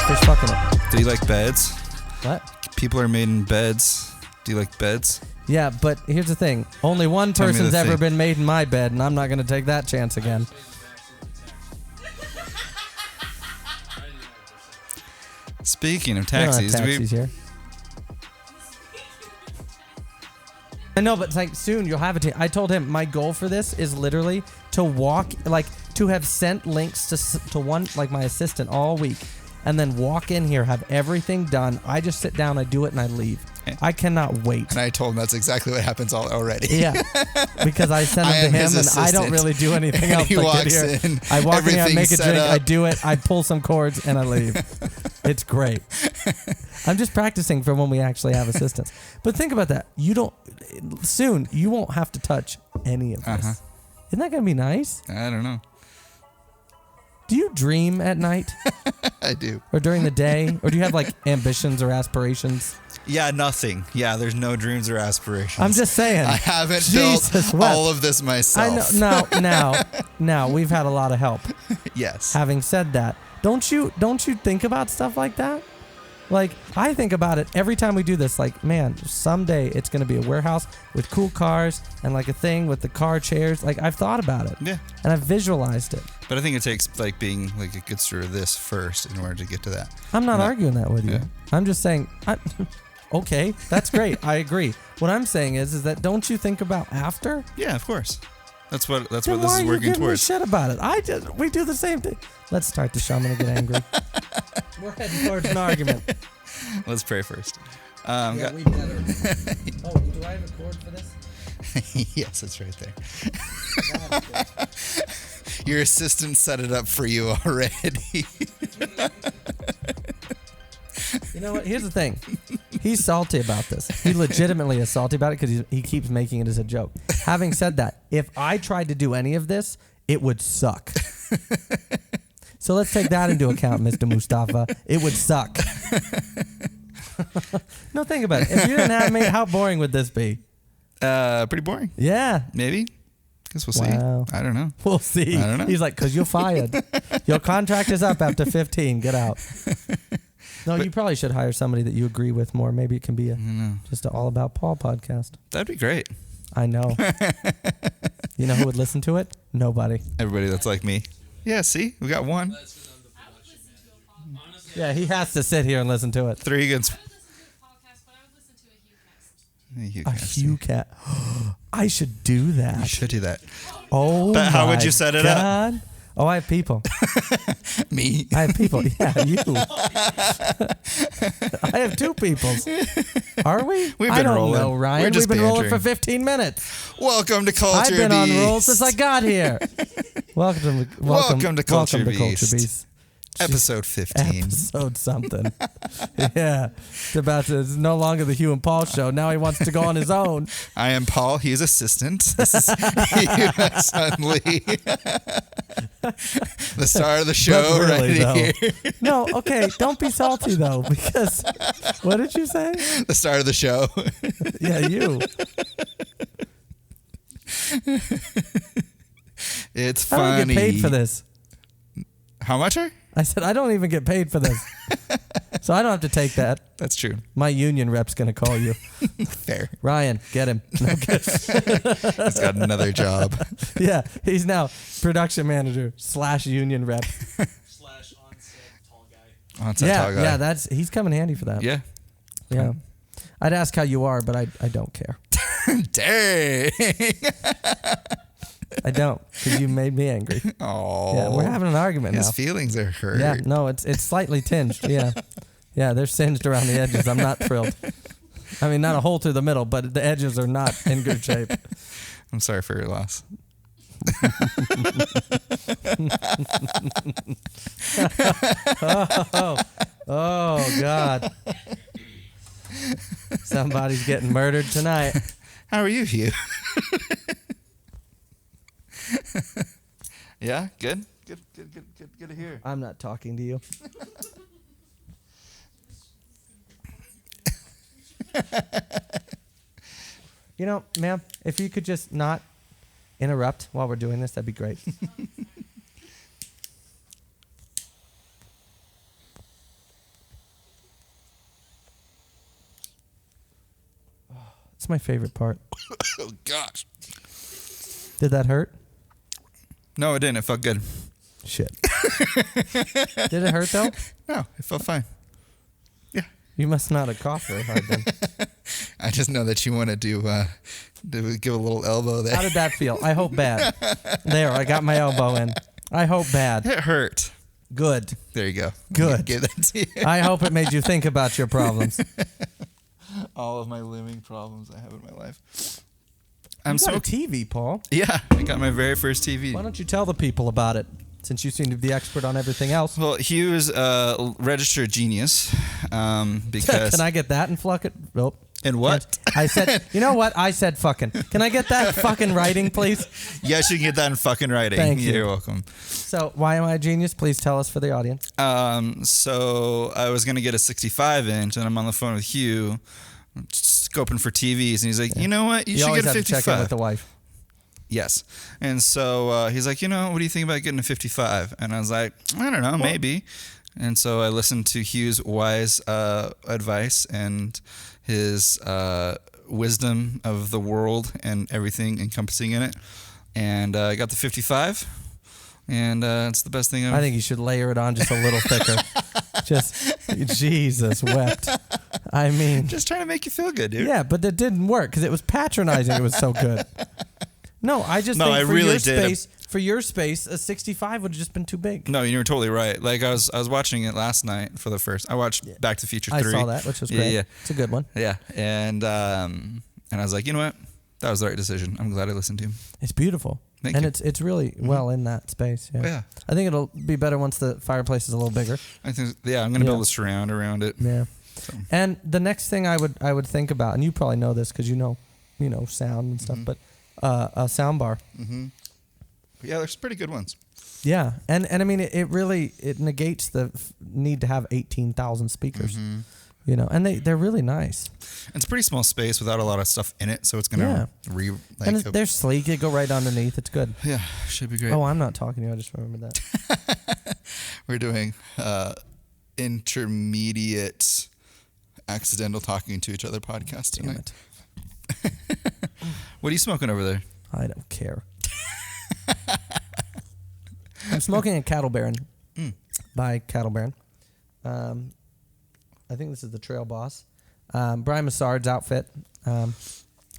fish fucking it. Do you like beds? What? People are made in beds. Do you like beds? Yeah, but here's the thing. Only one Tell me person's the ever thing. been made in my bed, and I'm not going to take that chance again. Speaking of We don't have taxis, taxis here. I know, but it's like soon you'll have it. I told him my goal for this is literally to walk, like to have sent links to one, like my assistant all week, and then walk in here, have everything done. I just sit down, I do it, and I leave. I cannot wait. and I told him that's exactly what happens already. Yeah, because I send them to him, and I don't really do anything else. He but walks get here. in, I walk in, I make a everything's drink, set I up. do it, I pull some cords, and I leave. It's great. I'm just practicing for when we actually have assistants. But think about that. Soon, you won't have to touch any of this. Isn't that going to be nice? I don't know. Do you dream at night? I do. Or during the day? Or do you have like ambitions or aspirations? Yeah, nothing. Yeah, there's no dreams or aspirations. I'm just saying. I haven't Jesus, built all of this myself. I know. Now we've had a lot of help. Yes. Having said that, don't you think about stuff like that? Like, I think about it every time we do this. Like, man, someday it's going to be a warehouse with cool cars and like a thing with the car chairs. Like, I've thought about it. Yeah. And I've visualized it. But I think it takes like being like a good sort of this first in order to get to that. I'm not arguing that with you. Yeah. I'm just saying, okay, that's great. I agree. What I'm saying is that don't you think about after? Yeah, of course. That's what this Then is why are you working giving me towards. shit about it? We do the same thing. Let's start the show. I'm gonna get angry. We're heading towards an argument. Let's pray first. We better. Oh, do I have a cord for this? Yes, it's right there. Your assistant set it up for you already. You know what? Here's the thing. He's salty about this. He legitimately is salty about it because he keeps making it as a joke. Having said that, if I tried to do any of this, it would suck. So let's take that into account, Mr. Mustafa. It would suck. No, think about it. If you didn't have me, how boring would this be? Pretty boring. Yeah. Maybe. Guess we'll Wow. see. I don't know. We'll see. I don't know. He's like, because you're fired. Your contract is up after 15. Get out. No, you probably should hire somebody that you agree with more. Maybe it can be just an All About Paul podcast. That'd be great. I know. You know who would listen to it? Nobody. Everybody that's like me. Yeah, see? We got one. Yeah, he has to sit here and listen to it. 3 against... A Hugh cat. I should do that. You should do that. Oh, But how would my you set it God. up? Oh, I have people. Me. I have people. Yeah, you. I have 2 peoples. Are we? We've I been don't rolling. know, Ryan. We're just We've been rolling bantering. for 15 minutes. Welcome to Culture I've been Beast. on roll since I got here. Welcome to Culture Beast. Episode 15. Episode something. Yeah. It's no longer the Hugh and Paul show. Now he wants to go on his own. I am Paul. He's assistant. This is my son Lee. The star of the show But really, right though. here. No, okay. Don't be salty, though, because what did you say? The star of the show. Yeah, you. It's I funny. don't get paid for this. How much are? I said, I don't even get paid for this. So I don't have to take that. That's true. My union rep's going to call you. Fair. Ryan, get him. No, He's got another job. yeah, he's now production manager / union rep. / on-set tall guy. On-set tall guy. Yeah, he's coming handy for that. Yeah. Yeah. I'd ask how you are, but I don't care. Dang. I don't, because you made me angry. Oh. Yeah, we're having an argument His now. feelings are hurt. Yeah, no, it's slightly tinged. Yeah. Yeah, they're singed around the edges. I'm not thrilled. I mean, not a hole through the middle, but the edges are not in good shape. I'm sorry for your loss. Oh, God. Somebody's getting murdered tonight. How are you, Hugh? Yeah, good? Good to hear. I'm not talking to you. You know, ma'am, if you could just not interrupt while we're doing this, that'd be great. It's my favorite part. Oh, gosh. Did that hurt? No, it didn't. It felt good. Shit. Did it hurt, though? No, it felt fine. Yeah. You must not have coughed very hard then. I just know that you want to give a little elbow there. How did that feel? I hope bad. There, I got my elbow in. I hope bad. It hurt. Good. There you go. Good. Give that to you. I hope it made you think about your problems. All of my living problems I have in my life. You got a TV, Paul. Yeah, I got my very first TV. Why don't you tell the people about it, since you seem to be the expert on everything else? Well, Hugh is a registered genius because... Can I get that and fluck it? Nope. And what? I said, you know what? I said fucking. Can I get that fucking writing, please? Yes, you can get that in fucking writing. Thank you. You're welcome. So, why am I a genius? Please tell us for the audience. So I was going to get a 65-inch, and I'm on the phone with Hugh, scoping for TVs, and he's like, you know what? You should always get a have to 55. check in with the wife. Yes. And so he's like, what do you think about getting a 55? And I was like, I don't know, maybe. And so I listened to Hugh's wise advice and his wisdom of the world and everything encompassing in it. And I got the 55. And it's the best thing I think you should layer it on just a little thicker. Just, Jesus wept. I mean. Just trying to make you feel good, dude. Yeah, but that didn't work because it was patronizing. It was so good. No, I just think for your space, a 65 would have just been too big. No, you were totally right. Like I was watching it last night for the first. I watched Back to the Future 3. I saw that, which was great. Yeah. It's a good one. Yeah, and I was like, you know what? That was the right decision. I'm glad I listened to him. It's beautiful. Thank you. It's really well in that space. Yeah. Yeah. I think it'll be better once the fireplace is a little bigger. I think. Yeah, I'm gonna build a surround around it. Yeah. So. And the next thing I would think about, and you probably know this because you know sound and stuff, but a sound bar. Mm-hmm. Yeah, there's pretty good ones. Yeah, and I mean it really negates the need to have 18,000 speakers. Mm-hmm. And they're really nice. It's a pretty small space without a lot of stuff in it, so it's gonna and they're sleek. They go right underneath. It's good. Yeah, should be great. Oh, I'm not talking to you. I just remembered that. We're doing intermediate accidental talking to each other podcast tonight. What are you smoking over there? I don't care. I'm smoking a Cattle Baron by Cattle Baron. I think this is the Trail Boss. Brian Massard's outfit.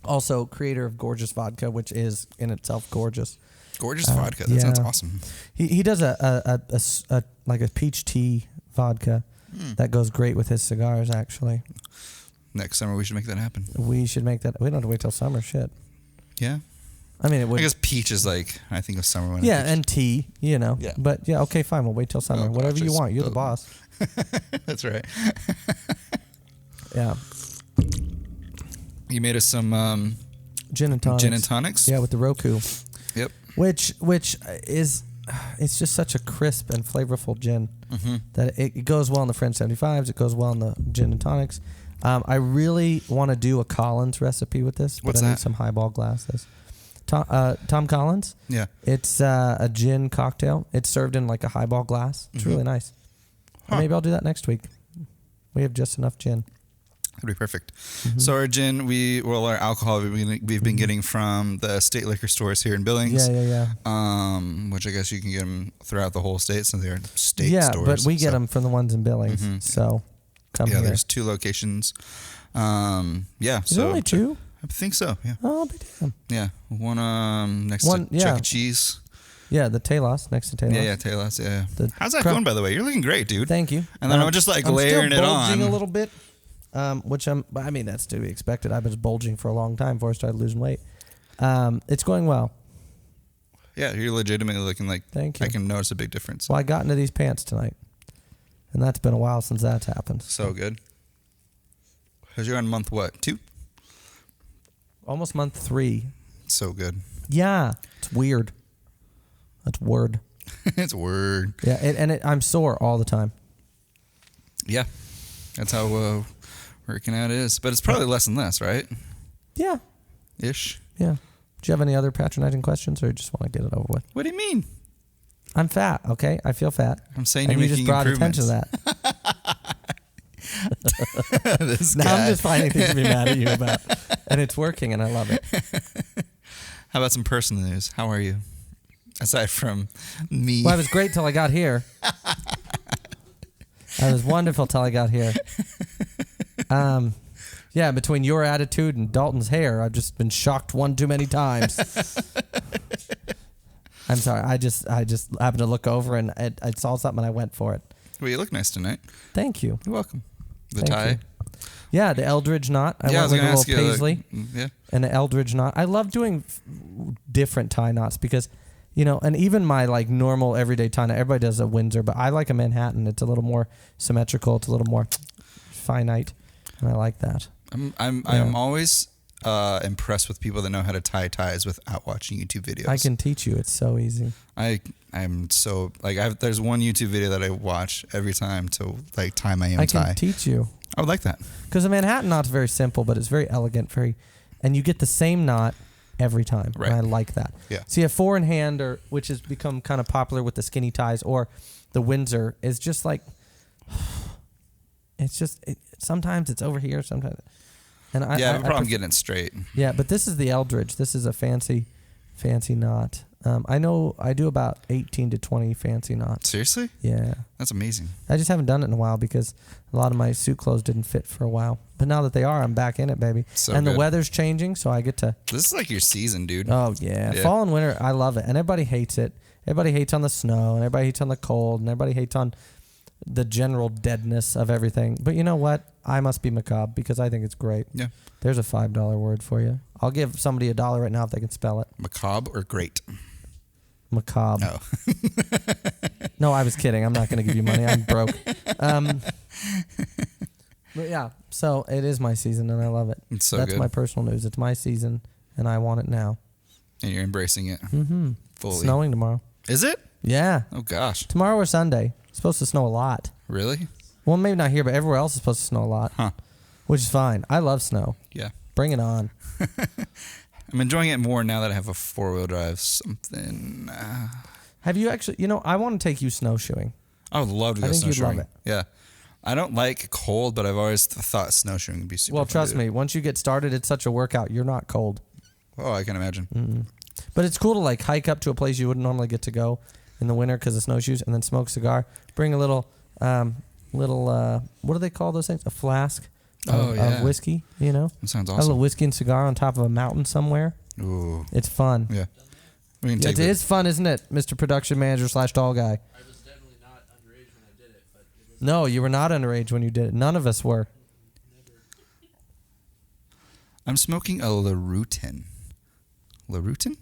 Also creator of Gorgeous Vodka, which is in itself gorgeous. Gorgeous vodka. That sounds awesome. He does a like a peach tea vodka that goes great with his cigars, actually. Next summer we should make that happen. We should make that. We don't have to wait till summer. Shit. Yeah. I mean, it would. I guess peach is like, I think of summer when. Yeah, and tea, Yeah. But yeah, okay, fine. We'll wait till summer. Oh, whatever you want. You're the boss. That's right. Yeah. You made us some gin and tonics. Gin and tonics. Yeah, with the Roku. Yep. Which is, it's just such a crisp and flavorful gin that it goes well in the French 75s. It goes well in the gin and tonics. I really want to do a Collins recipe with this, but I need some highball glasses. Tom Collins. Yeah. It's a gin cocktail. It's served in like a highball glass. It's really nice. Huh. Maybe I'll do that next week. We have just enough gin. That'd be perfect. So our gin, our alcohol we've been getting from the state liquor stores here in Billings. Yeah. Which I guess you can get them throughout the whole state since they're state stores. Yeah, but we get them from the ones in Billings. So come here. Yeah, there's 2 locations. Yeah. Is there only 2? I think so. Yeah. Oh, I'll be damn. Yeah, one next to Chuck E. Cheese. Yeah, the Telos next to Telos. Yeah, Telos. Yeah. How's that going, by the way? You're looking great, dude. Thank you. And then I'm just like layering it on. I'm still bulging a little bit, which I mean that's to be expected. I've been bulging for a long time before I started losing weight. It's going well. Yeah, you're legitimately looking like. Thank you. I can notice a big difference. Well, I got into these pants tonight, and that's been a while since that's happened. So good. Because you're on month what? 2? Almost month 3. So good. Yeah, it's weird. That's word. It's word. Yeah, I'm sore all the time. Yeah, that's how working out is. But it's probably less and less, right? Yeah. Ish. Yeah. Do you have any other patronizing questions, or you just want to get it over with? What do you mean? I'm fat. Okay, I feel fat. I'm saying and you're you making just brought improvements. attention to that. This now guy. I'm just finding things to be mad at you about. and it's working, and I love it. How about some personal news? How are you? Aside from me. Well, it was great till I got here. It was wonderful till I got here. Yeah, between your attitude and Dalton's hair, I've just been shocked one too many times. I'm sorry. I just happened to look over and I saw something and I went for it. Well, you look nice tonight. Thank you. You're welcome. The Thank tie. you. Yeah, the Eldridge knot. I Yeah, I went was with a going to little ask you. paisley Yeah. and an Eldridge knot. I love doing different tie knots because, and even my like normal everyday tie knot, everybody does a Windsor, but I like a Manhattan. It's a little more symmetrical. It's a little more finite, and I like that. I'm always impressed with people that know how to tie ties without watching YouTube videos. I can teach you. It's so easy. I'm so like there's one YouTube video that I watch every time to like tie my own tie. I can teach you. I would like that. Because a Manhattan knot's very simple, but it's very elegant, and you get the same knot every time. Right. And I like that. Yeah. See, a four in hand, which has become kind of popular with the skinny ties, or the Windsor, is just like, sometimes it's over here, sometimes. And I have a problem getting it straight. Yeah, but this is the Eldridge. This is a fancy knot. I know I do about 18 to 20 fancy knots. Seriously? Yeah. That's amazing. I just haven't done it in a while because a lot of my suit clothes didn't fit for a while. But now that they are, I'm back in it, baby. So and good. the weather's changing, so I get to... This is like your season, dude. Oh, yeah. Fall and winter, I love it. And everybody hates it. Everybody hates on the snow, and everybody hates on the cold, and everybody hates on the general deadness of everything. But you know what? I must be macabre because I think it's great. Yeah. There's a $5 word for you. I'll give somebody $1 right now if they can spell it. Macabre or great? Macabre. Oh. No, I was kidding. I'm not going to give you money. I'm broke. But yeah, so it is my season and I love it. It's so That's good. my personal news. It's my season and I want it now. And you're embracing it. Mm-hmm. Fully. Snowing tomorrow. Is it? Yeah. Oh, gosh. Tomorrow or Sunday. It's supposed to snow a lot. Really? Well, maybe not here, but everywhere else is supposed to snow a lot. Huh. Which is fine. I love snow. Yeah. Bring it on. I'm enjoying it more now that I have a four-wheel drive something. Have you actually, I want to take you snowshoeing. I would love to go I think you'd snowshoeing. love it. Yeah. I don't like cold, but I've always thought snowshoeing would be super Well, fun trust to do. me, once you get started, it's such a workout. You're not cold. Oh, I can imagine. Mm-mm. But it's cool to like hike up to a place you wouldn't normally get to go in the winter because of snowshoes, and then smoke a cigar. Bring a little, what do they call those things? A flask of whiskey, That sounds A awesome. little whiskey and cigar on top of a mountain somewhere. Ooh. It's fun. Yeah. We can Yeah, take it is fun, isn't it, Mr. Production Manager / tall guy? I was definitely not underage when I did it, but it was No, you were not underage when you did it. None of us were. I'm smoking a Larutin. Larutin?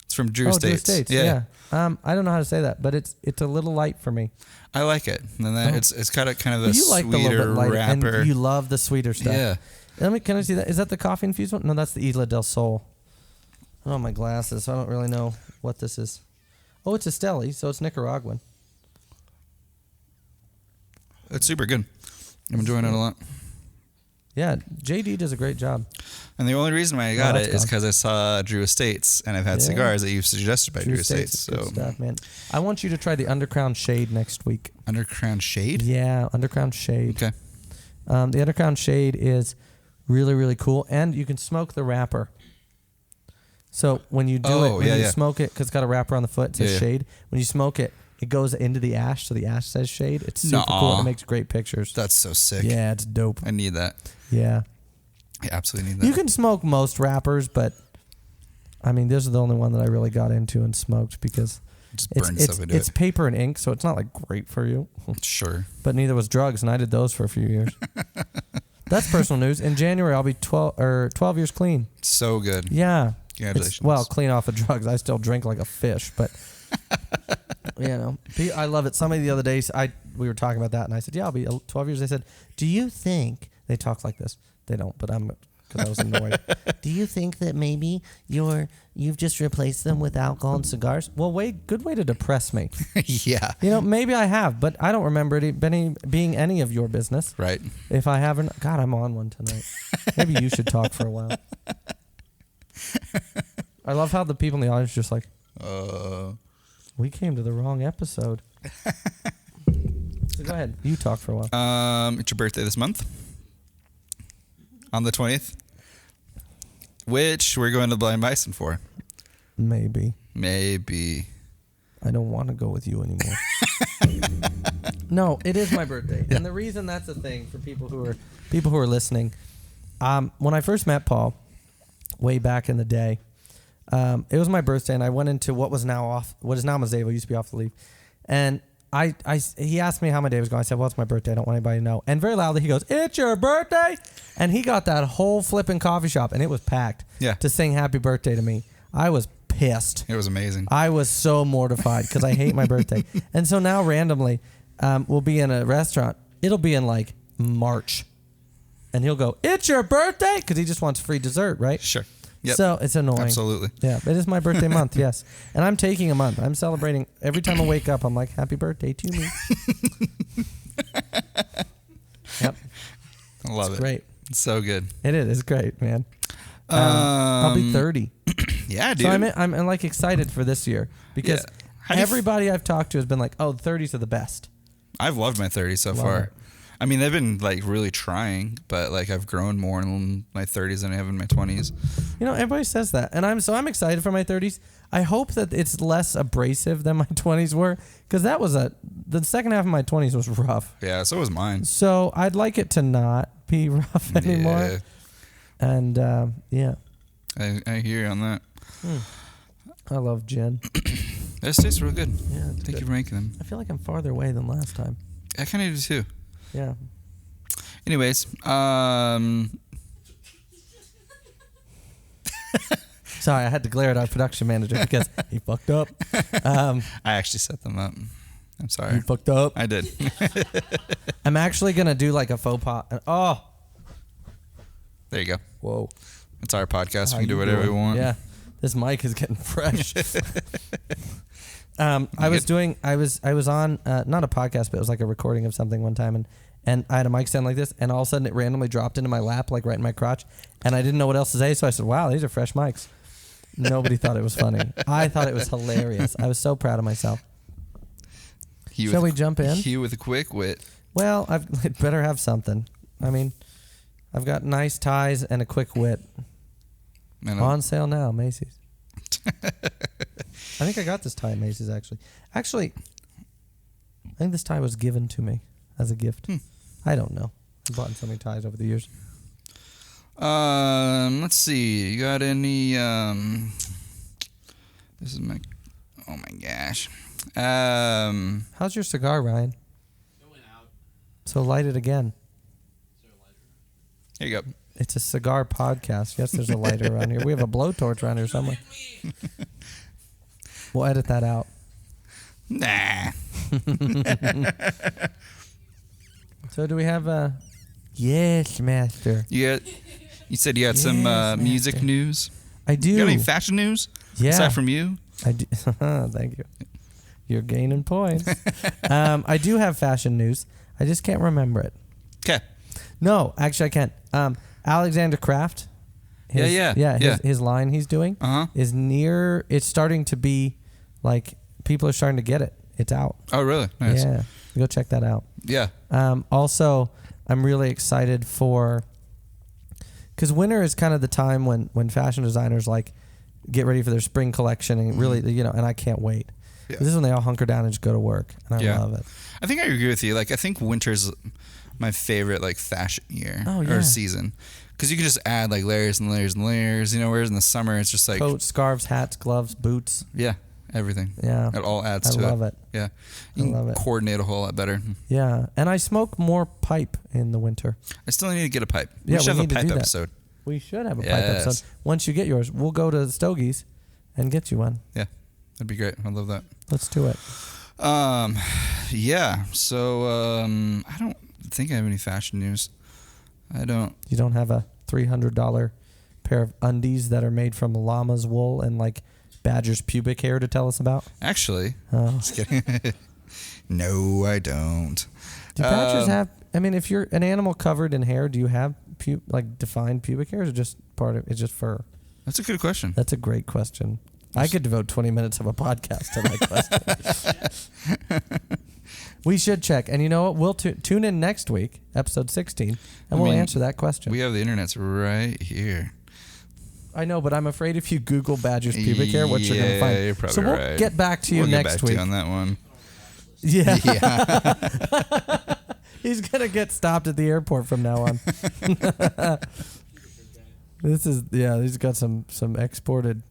It's from Drew Estates. Drew Estates, yeah. I don't know how to say that, but it's a little light for me. I like it. And then it's got a kind of a You like the little sweeter bit lighter, wrapper. and you love the sweeter stuff. Yeah. Can I see that? Is that the coffee infused one? No, that's the Isla del Sol. I don't have my glasses, so I don't really know what this is. Oh, it's Esteli, so it's Nicaraguan. It's super good. I'm enjoying it a lot. Yeah, JD does a great job. And the only reason why I got that's it is gone. because I saw Drew Estates, and I've had cigars that you've suggested by Drew Estates. is So good stuff, man. I want you to try the Undercrown Shade next week. Undercrown Shade? Yeah, Undercrown Shade. Okay. The Undercrown Shade is really, really cool, and you can smoke the wrapper. So when you do you smoke it, because it's got a wrapper on the foot, it says shade. When you smoke it, it goes into the ash, so the ash says shade. It's super cool, and it makes great pictures. That's so sick. Yeah, it's dope. I need that. Yeah. I absolutely need that. You can smoke most wrappers, but I mean, this is the only one that I really got into and smoked because just burn stuff into it's it. paper and ink, so it's not like great for you. Sure. But neither was drugs, and I did those for a few years. That's personal news. In January, I'll be 12 years clean. So good. Yeah. Congratulations. Well, clean off of drugs. I still drink like a fish, but I love it. Somebody the other day, we were talking about that, and I said, "Yeah, I'll be 12 years." They said, "Do you think?" They talk like this. They don't, but because I was annoyed. Do you think that maybe you've just replaced them with alcohol and cigars? Well, good way to depress me. Yeah. Maybe I have, but I don't remember it being any of your business. Right. If I haven't, God, I'm on one tonight. Maybe you should talk for a while. I love how the people in the audience are just like, we came to the wrong episode. So go ahead. You talk for a while. It's your birthday this month. On the 20th. which we're going to Blind Bison for. Maybe. I don't want to go with you anymore. No, it is my birthday, and the reason that's a thing for people who are listening. When I first met Paul, way back in the day, it was my birthday, and I went into what is now Mazzevo, used to be Off the Leaf, and he asked me how my day was going. I said, well, it's my birthday. I don't want anybody to know. And very loudly, he goes, it's your birthday? And he got that whole flipping coffee shop, and it was packed to sing happy birthday to me. I was pissed. It was amazing. I was so mortified because I hate my birthday. And so now randomly, we'll be in a restaurant. It'll be in like March. And he'll go, it's your birthday? Because he just wants free dessert, right? Sure. Yep. So it's annoying. Absolutely. Yeah, it is my birthday month, yes. And I'm taking a month. I'm celebrating. Every time I wake up, I'm like, happy birthday to me. Yep. I love it. Great. It's so good. It is. It's great, man. I'll be 30. Yeah, dude. So I'm like excited for this year because everybody I've talked to has been like, oh, 30s are the best. I've loved my 30s so far. It. I mean, they've been like really trying, but like I've grown more in my 30s than I have in my 20s. You know, everybody says that, and I'm excited for my 30s. I hope that it's less abrasive than my 20s were, because that was the second half of my 20s was rough. Yeah, so was mine. So I'd like it to not be rough anymore. Yeah. And yeah, I hear you on that. I love gin. This tastes real good. Yeah, thank you for making them. I feel like I'm farther away than last time. I kind of do too. Yeah. Anyways, sorry, I had to glare at our production manager because he fucked up. I actually set them up. I'm sorry. You fucked up. I did. I'm actually gonna do like a faux pas. Oh, there you go. whoa! It's our podcast. How We can do you whatever doing? we want. Yeah, this mic is getting fresh. I was on not a podcast, but it was like a recording of something one time, and I had a mic stand like this, and all of a sudden it randomly dropped into my lap, like right in my crotch, and I didn't know what else to say, so I said, "Wow, these are fresh mics." Nobody thought it was funny. I thought it was hilarious. I was so proud of myself. Shall we jump in? Hugh with a quick wit. Well, I'd better have something. I mean, I've got nice ties and a quick wit. On sale now, Macy's. I think I got this tie at Macy's, actually. Actually, I think this tie was given to me as a gift. I don't know. I've bought so many ties over the years. Let's see. You got any? This is my. Oh my gosh. How's your cigar, Ryan? It went out. So light it again. Is there a lighter? Here you go. It's a cigar podcast. Yes, there's a lighter around here. We have a blowtorch around here somewhere. We'll edit that out. Nah. So do we have a... Yes, master. You said you had some music master. news? I do. You got any fashion news? Yeah. Aside from you? I do. Thank you. You're gaining points. I do have fashion news. I just can't remember it. Okay. No, actually I can't. Alexander Kraft. His line he's doing is near. It's starting to be like people are starting to get it. It's out. Oh, really? Nice. Yeah. Go check that out. Yeah. Also, I'm really excited for, because winter is kind of the time when fashion designers like get ready for their spring collection and really, and I can't wait. Yeah. This is when they all hunker down and just go to work, and I love it. I think I agree with you. Like, I think winter's my favorite like fashion year or season, because you can just add like layers and layers and layers. Whereas in the summer it's just like coats, scarves, hats, gloves, boots. Yeah, everything. Yeah, it all adds to it. I love it. Yeah, you can coordinate a whole lot better. Yeah, and I smoke more pipe in the winter. I still need to get a pipe. We should have a pipe episode. We should have a pipe episode. Once you get yours, we'll go to Stogie's and get you one. Yeah, that'd be great. I love that. Let's do it. Yeah. So I don't think I have any fashion news. I don't. You don't have a $300 pair of undies that are made from llama's wool and like badger's pubic hair to tell us about? Actually, just kidding. No, I don't. Do badgers have? I mean, if you're an animal covered in hair, do you have defined pubic hairs, or just part of it's just fur? That's a good question. That's a great question. I could devote 20 minutes of a podcast to that question. We should check. And you know what? We'll tune in next week, episode 16, and we'll answer that question. We have the internet's right here. I know, but I'm afraid if you Google Badger's pubic hair, what you're going to find. You're probably so we'll right. get back to you We'll next get back week. to you on that one. Yeah. Yeah. He's going to get stopped at the airport from now on. He's got some exported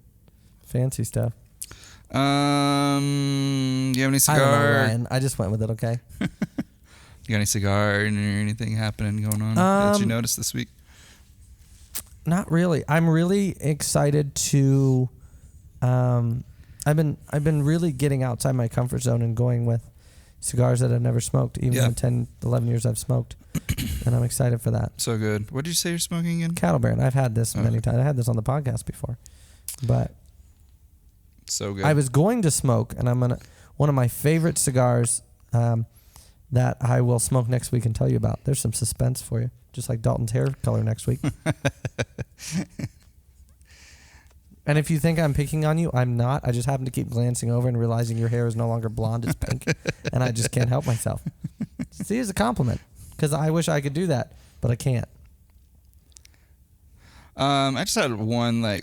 fancy stuff. Do you have any I cigar? don't know, Ryan. I just went with it, okay? You got any cigar or anything happening going on that you noticed this week? Not really. I'm really excited to. I've been really getting outside my comfort zone and going with cigars that I've never smoked, even in the 10, 11 years I've smoked, and I'm excited for that. So good. What did you say you're smoking again? Cattle Baron. I've had this many times. I had this on the podcast before, but so good. I was going to smoke, and one of my favorite cigars that I will smoke next week and tell you about. There's some suspense for you, just like Dalton's hair color next week. And if you think I'm picking on you, I'm not. I just happen to keep glancing over and realizing your hair is no longer blonde, it's pink, and I just can't help myself. See, it's a compliment, because I wish I could do that, but I can't. I just had one, I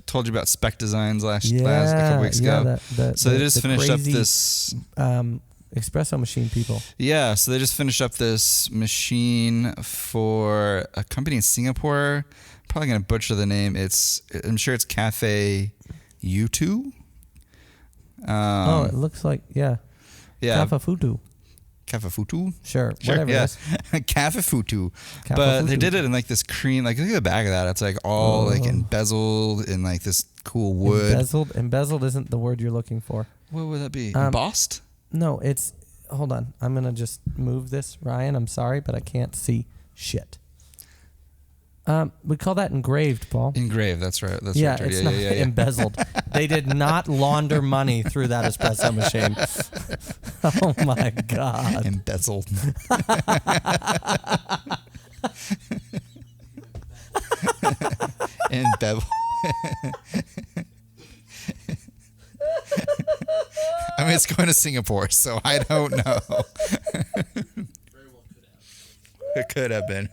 told you about Spec Designs last a couple weeks ago. So they just finished up this espresso machine people. Yeah, so they just finished up this machine for a company in Singapore. Probably gonna butcher the name. I'm sure it's Cafe U2. It looks like Cafe Futu. Cafe Futu. Sure, whatever. Yeah. It is. Cafe Futu. Cafe But they Futu. did it in this cream. Look at the back of that. It's all embezzled in this cool wood. Embezzled isn't the word you're looking for. What would that be? Embossed? No, it's. Hold on. I'm gonna just move this, Ryan. I'm sorry, but I can't see shit. We call that engraved, Paul. Engraved. That's right. That's yeah, right. it's not embezzled. They did not launder money through that espresso machine. Oh my God. Embezzled. Embezzled. I mean, it's going to Singapore, so I don't know. Very well could have. It could have been.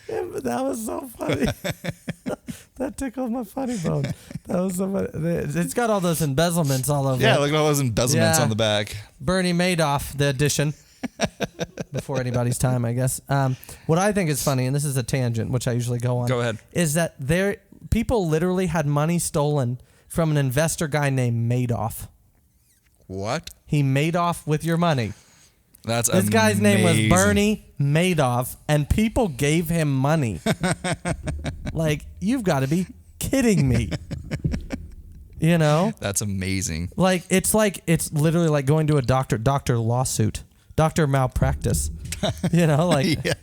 Yeah, but that was so funny. That tickled my funny bone. That was so funny. It's got all those embezzlements all over. Yeah, it. look at all those embezzlements on the back. Bernie Madoff, the edition. Before anybody's time, I guess. What I think is funny, and this is a tangent, which I usually go on. Go ahead. Is that people literally had money stolen from an investor guy named Madoff. What? He made off with your money. That's This guy's name was amazing. Bernie Madoff, and people gave him money. You've got to be kidding me. You know? That's amazing. It's literally like going to a doctor lawsuit, doctor malpractice. You know, Yeah.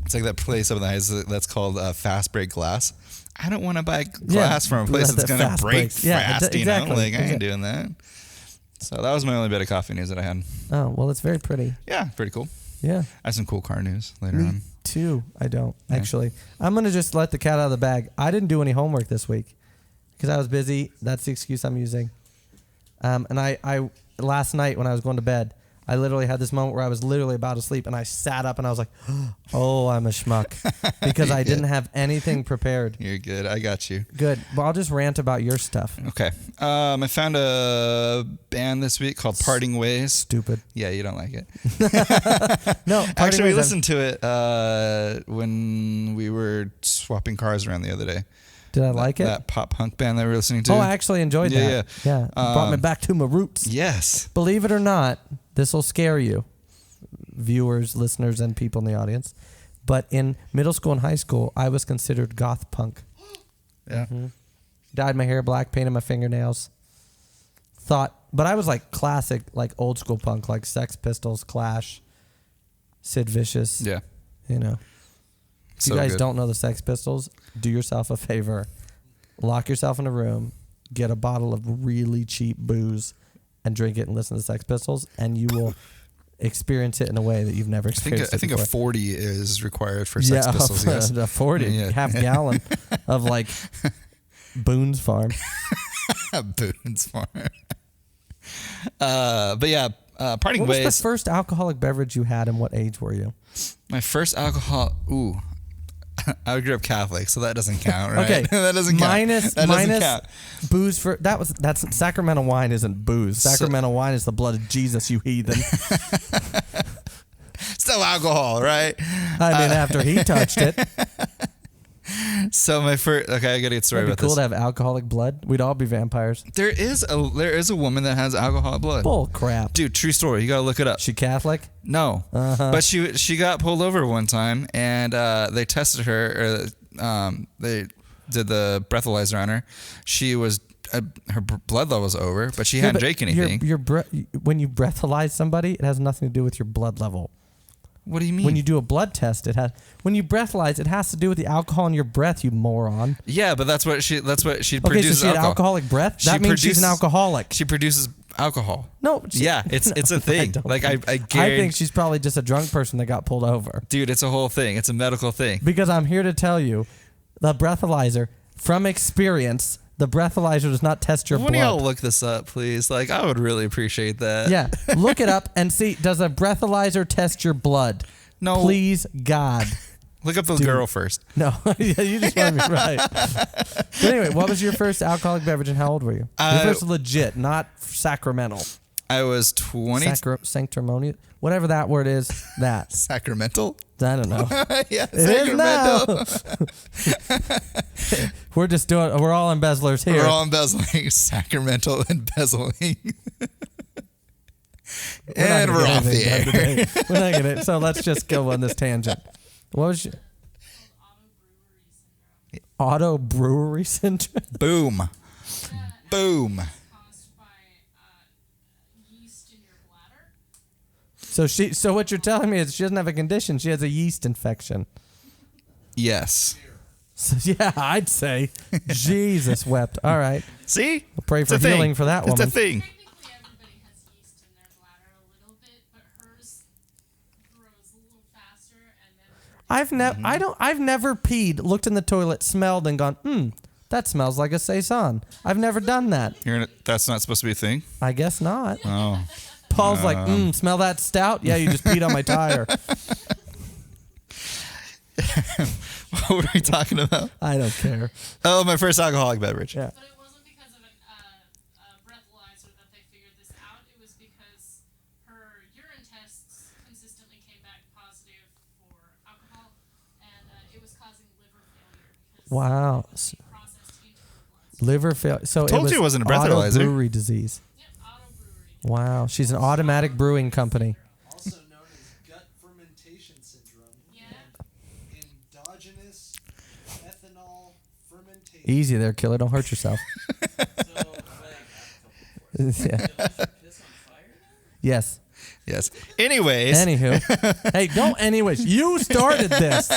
It's like that place up in the heights that's called Fast Break Glass. I don't want to buy glass from a place that's going to break breaks. Yeah, fast, exactly. I ain't doing that. So that was my only bit of coffee news that I had. Oh, well, it's very pretty. Yeah, pretty cool. Yeah. I have some cool car news later Me on. too. I don't, actually. I'm going to just let the cat out of the bag. I didn't do any homework this week because I was busy. That's the excuse I'm using. And I last night when I was going to bed, I literally had this moment where I was literally about to sleep, and I sat up and I was like, oh, I'm a schmuck, because I didn't have anything prepared. You're good. I got you. Good. Well, I'll just rant about your stuff. Okay. I found a band this week called Parting Ways. Stupid. Yeah, you don't like it. No. Actually, we listened to it when we were swapping cars around the other day. Did I like it? That pop punk band that we were listening to. Oh, I actually enjoyed that. Yeah. Brought me back to my roots. Yes. Believe it or not, this will scare you, viewers, listeners, and people in the audience. But in middle school and high school, I was considered goth punk. Yeah. Mm-hmm. Dyed my hair black, painted my fingernails. But I was like classic, like old school punk, like Sex Pistols, Clash, Sid Vicious. Yeah. You know. If you guys don't know the Sex Pistols, do yourself a favor. Lock yourself in a room, get a bottle of really cheap booze, and drink it and listen to the Sex Pistols, and you will experience it in a way that you've never experienced I think before. a 40 is required for Sex Pistols. Yes. A 40, half gallon of like Boone's Farm. Boone's Farm. But yeah, Parting What Ways. was the first alcoholic beverage you had, and what age were you? My first alcohol. Ooh. I grew up Catholic, so that doesn't count, right? Okay, that doesn't count. Minus That doesn't count. booze for that's Sacramento wine isn't booze. Sacramento wine is the blood of Jesus, you heathen. Still alcohol, right? I mean, after he touched it, So my first, okay, I gotta get story it'd be about cool this. to have alcoholic blood. We'd all be vampires. There is a woman that has alcoholic blood. Bull crap. Dude, true story. You gotta look it up. She Catholic? No, but she got pulled over one time, and they tested her. They did the breathalyzer on her. She was her blood level was over, but she hadn't drank anything. When you breathalyze somebody, it has nothing to do with your blood level. What do you mean? When you do a blood test, when you breathalyze, it has to do with the alcohol in your breath, you moron. Yeah, but that's what she Okay, produces. so she had alcoholic breath? That means she's an alcoholic. She produces alcohol. No. Yeah, it's a thing. I guarantee. I think she's probably just a drunk person that got pulled over. Dude, it's a whole thing. It's a medical thing. Because I'm here to tell you, the breathalyzer, from experience, the breathalyzer does not test your When blood. y'all look this up, please? Like, I would really appreciate that. Yeah, look it up and see, does a breathalyzer test your blood? No. Please, God. Look up the girl first. No, yeah, you just want to be right. But anyway, what was your first alcoholic beverage and how old were you? Your first legit, not sacramental. I was 20. Sanctimonious, whatever that word is, that. Sacramental? I don't know. Yeah, It is now. We're all embezzlers here. We're all embezzling. Sacramental embezzling. And we're off the air. We're not gonna. So let's just go on this tangent. What was your auto brewery syndrome? Boom. Boom. Caused by yeast in your bladder. So what you're telling me is she doesn't have a condition. She has a yeast infection. Yes. So yeah, I'd say Jesus wept. All right. See? We'll pray for It's a thing. healing for that woman. It's a thing. Technically, everybody has yeast in their bladder a little bit, but hers grows a little faster, and then I've never peed, looked in the toilet, smelled, and gone, that smells like a saison. I've never done that. That's not supposed to be a thing? I guess not. Oh. Paul's like, smell that stout? Yeah, you just peed on my tire. What were we talking about? I don't care. Oh, my first alcoholic beverage. Yeah. but it wasn't because of a breathalyzer that they figured this out. It was because her urine tests consistently came back positive for alcohol, and it was causing liver failure because Wow. the process changed her blood. Liver failure. So Told you it wasn't a breathalyzer. brewery disease. Yep, auto brewery. Wow. She's an automatic brewing company. Also known as gut fermentation syndrome. Yeah. And endogenous ethanol fermentation. Easy there, killer. Don't hurt yourself. Yeah. Yes. Yes. Anyways. Anywho. Hey, don't anyways. You started this.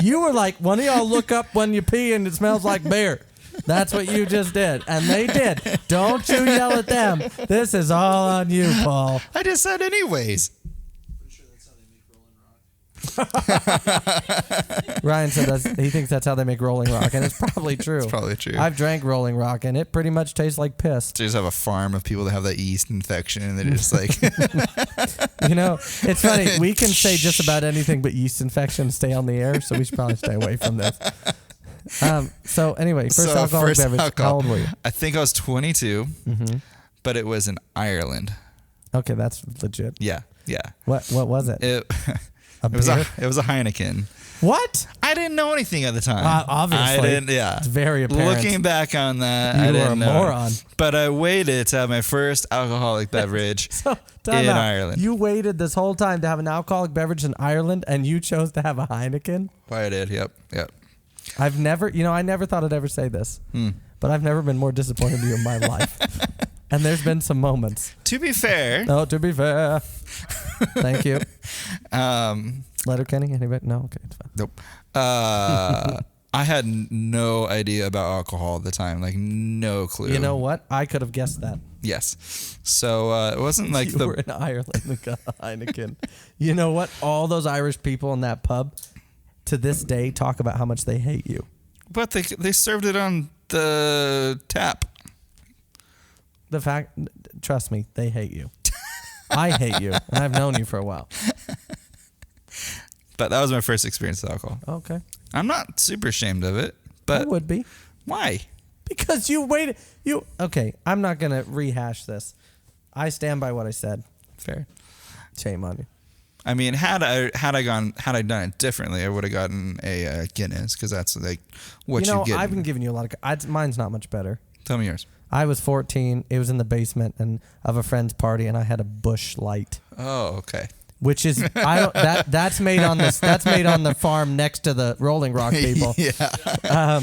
You were like, one of y'all look up when you pee and it smells like beer. That's what you just did. And they did. Don't you yell at them. This is all on you, Paul. I just said anyways. Pretty sure that's how they make Rolling Rock. Ryan said he thinks that's how they make Rolling Rock, and it's probably true. It's probably true. I've drank Rolling Rock, and it pretty much tastes like piss. They just have a farm of people that have that yeast infection, and they're just like, You know, it's funny. We can say just about anything, but yeast infections stay on the air, so we should probably stay away from this. So anyway, first alcoholic beverage. alcohol. How old were you? I think I was 22, but it was in Ireland. Okay, that's legit. Yeah. What was it? It A was beer? it was a Heineken. What? I didn't know anything at the time. Obviously. I didn't. Yeah. It's very apparent. Looking back on that, I You were didn't a know. moron. But I waited to have my first alcoholic beverage So, time in out. Ireland. You waited this whole time to have an alcoholic beverage in Ireland, and you chose to have a Heineken? I did. Yep. I never thought I'd ever say this, but I've never been more disappointed in you in my life. And there's been some moments. To be fair, No, to be fair. Thank you. um, Letterkenny? Anybody? No? Okay, it's fine. nope. I had no idea about alcohol at the time, like no clue. You know what? I could have guessed that. Yes. So it wasn't like You were in Ireland and got a Heineken. You know what? All those Irish people in that pub to this day talk about how much they hate you. but they served it on the tap. The fact, trust me, they hate you. I hate you, and I've known you for a while. But that was my first experience with alcohol. Okay. I'm not super ashamed of it, I but would be. why? Because you waited. Okay, I'm not going to rehash this. I stand by what I said. Fair. Shame on you. I mean, had I done it differently, I would have gotten a Guinness because that's like what you get. I've been giving you a lot of. Mine's not much better. Tell me yours. I was 14. It was in the basement of a friend's party, and I had a Busch Light. Oh, okay. Which is that's made on this. That's made on the farm next to the Rolling Rock people. Yeah.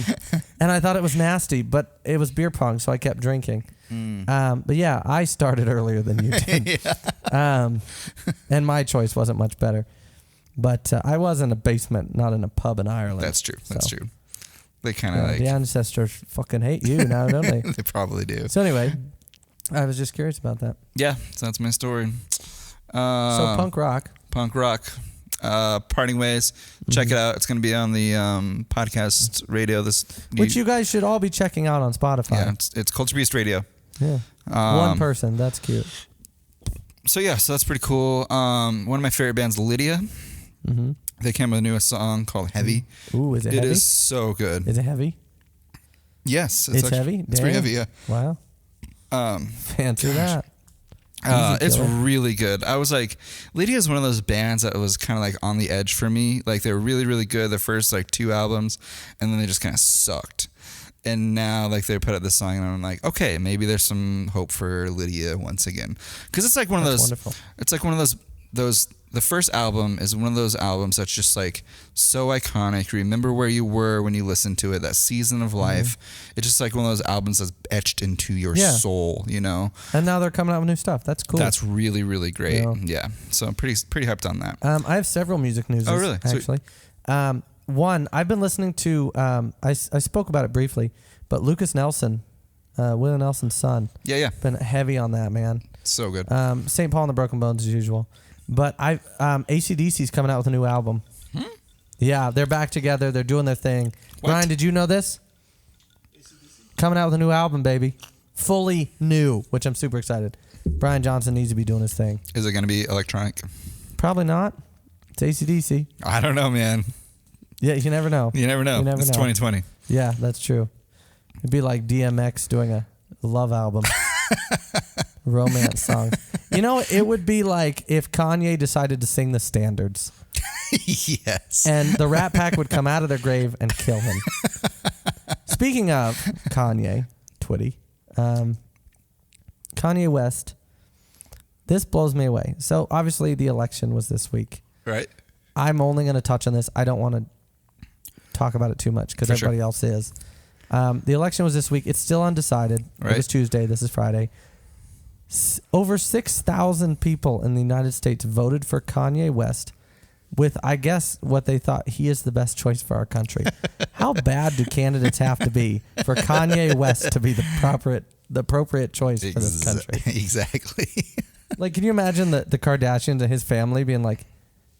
And I thought it was nasty, but it was beer pong, so I kept drinking. But yeah, I started earlier than you did. And my choice wasn't much better. But I was in a basement, not in a pub in Ireland. That's true. That's true. They kind of the ancestors fucking hate you now, don't they? They probably do. So anyway, I was just curious about that. Yeah, so that's my story. So punk rock. Parting Ways. Check it out. It's going to be on the podcast radio. Which you guys should all be checking out on Spotify. Yeah, it's Culture Beast Radio. Yeah. One person. That's cute. So that's pretty cool. One of my favorite bands, Lydia. Mm-hmm. They came with a new song called Heavy. Ooh, is it heavy? It is so good. Is it heavy? Yes. It's heavy? It's pretty heavy, yeah. Wow. Fancy that. It's really good. I was like, Lydia is one of those bands that was kind of like on the edge for me. Like they were really, really good the first like 2 albums, and then they just kind of sucked. And now like they put out this song, and I'm like, okay, maybe there's some hope for Lydia once again. Because it's like one of those. Wonderful. It's like one of those. The first album is one of those albums that's just like so iconic. Remember where you were when you listened to it, that season of life. It's just like one of those albums that's etched into your soul, you know? And now they're coming out with new stuff. That's cool. That's really, really great. Yeah. So I'm pretty hyped on that. I have several music news. Oh, really? Actually. One, I've been listening to, I spoke about it briefly, but Lucas Nelson, Willie Nelson's son. Yeah. Been heavy on that, man. So good. St. Paul and the Broken Bones as usual. But AC/DC's coming out with a new album. Yeah, they're back together. They're doing their thing. What? Ryan, did you know this? Coming out with a new album, baby. Fully new, which I'm super excited. Brian Johnson needs to be doing his thing. Is it going to be electronic? Probably not. It's AC/DC. I don't know, man. Yeah, you never know. You never know. It's 2020. Yeah, that's true. It'd be like DMX doing a love album. Romance song. You know, it would be like if Kanye decided to sing the standards. Yes. And the Rat Pack would come out of their grave and kill him. Speaking of Kanye, Twitty, Kanye West, this blows me away. So obviously the election was this week. Right. I'm only going to touch on this. I don't want to talk about it too much because everybody else is. The election was this week. It's still undecided. Right. It was Tuesday. This is Friday. Over 6,000 people in the United States voted for Kanye West with, I guess, what they thought he is the best choice for our country. How bad do candidates have to be for Kanye West to be the appropriate choice for this country? Exactly. Like, can you imagine the Kardashians and his family being like,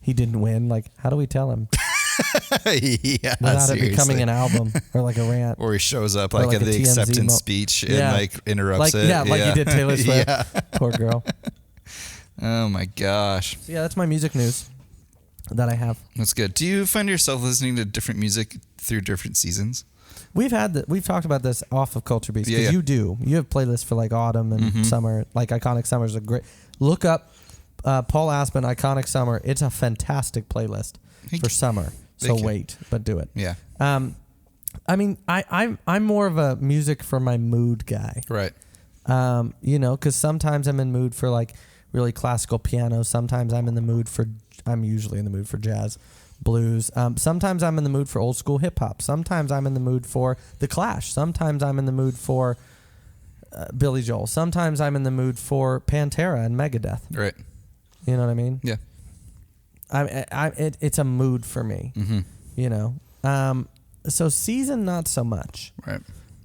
he didn't win? Like, how do we tell him? Yeah, without seriously. it becoming an album or like a rant. Or he shows up like like at a the TMZ acceptance speech and like interrupts it. Yeah, like you did Taylor Swift. Yeah. Poor girl. Oh my gosh. So yeah, that's my music news that I have. That's good. Do you find yourself listening to different music through different seasons? We've talked about this off of Culture Beast because Yeah. you do. You have playlists for like autumn and summer. Like Iconic Summer is a great. Look up Paul Aspen Iconic Summer. It's a fantastic playlist for summer. So wait, but do it. Yeah. I mean, I'm more of a music for my mood guy. Right. You know, because sometimes I'm in mood for like really classical piano. Sometimes I'm usually in the mood for jazz, blues. Sometimes I'm in the mood for old school hip hop. Sometimes I'm in the mood for The Clash. Sometimes I'm in the mood for Billy Joel. Sometimes I'm in the mood for Pantera and Megadeth. Right. You know what I mean? Yeah. It's a mood for me. Mm-hmm. You know. So season, not so much. Right.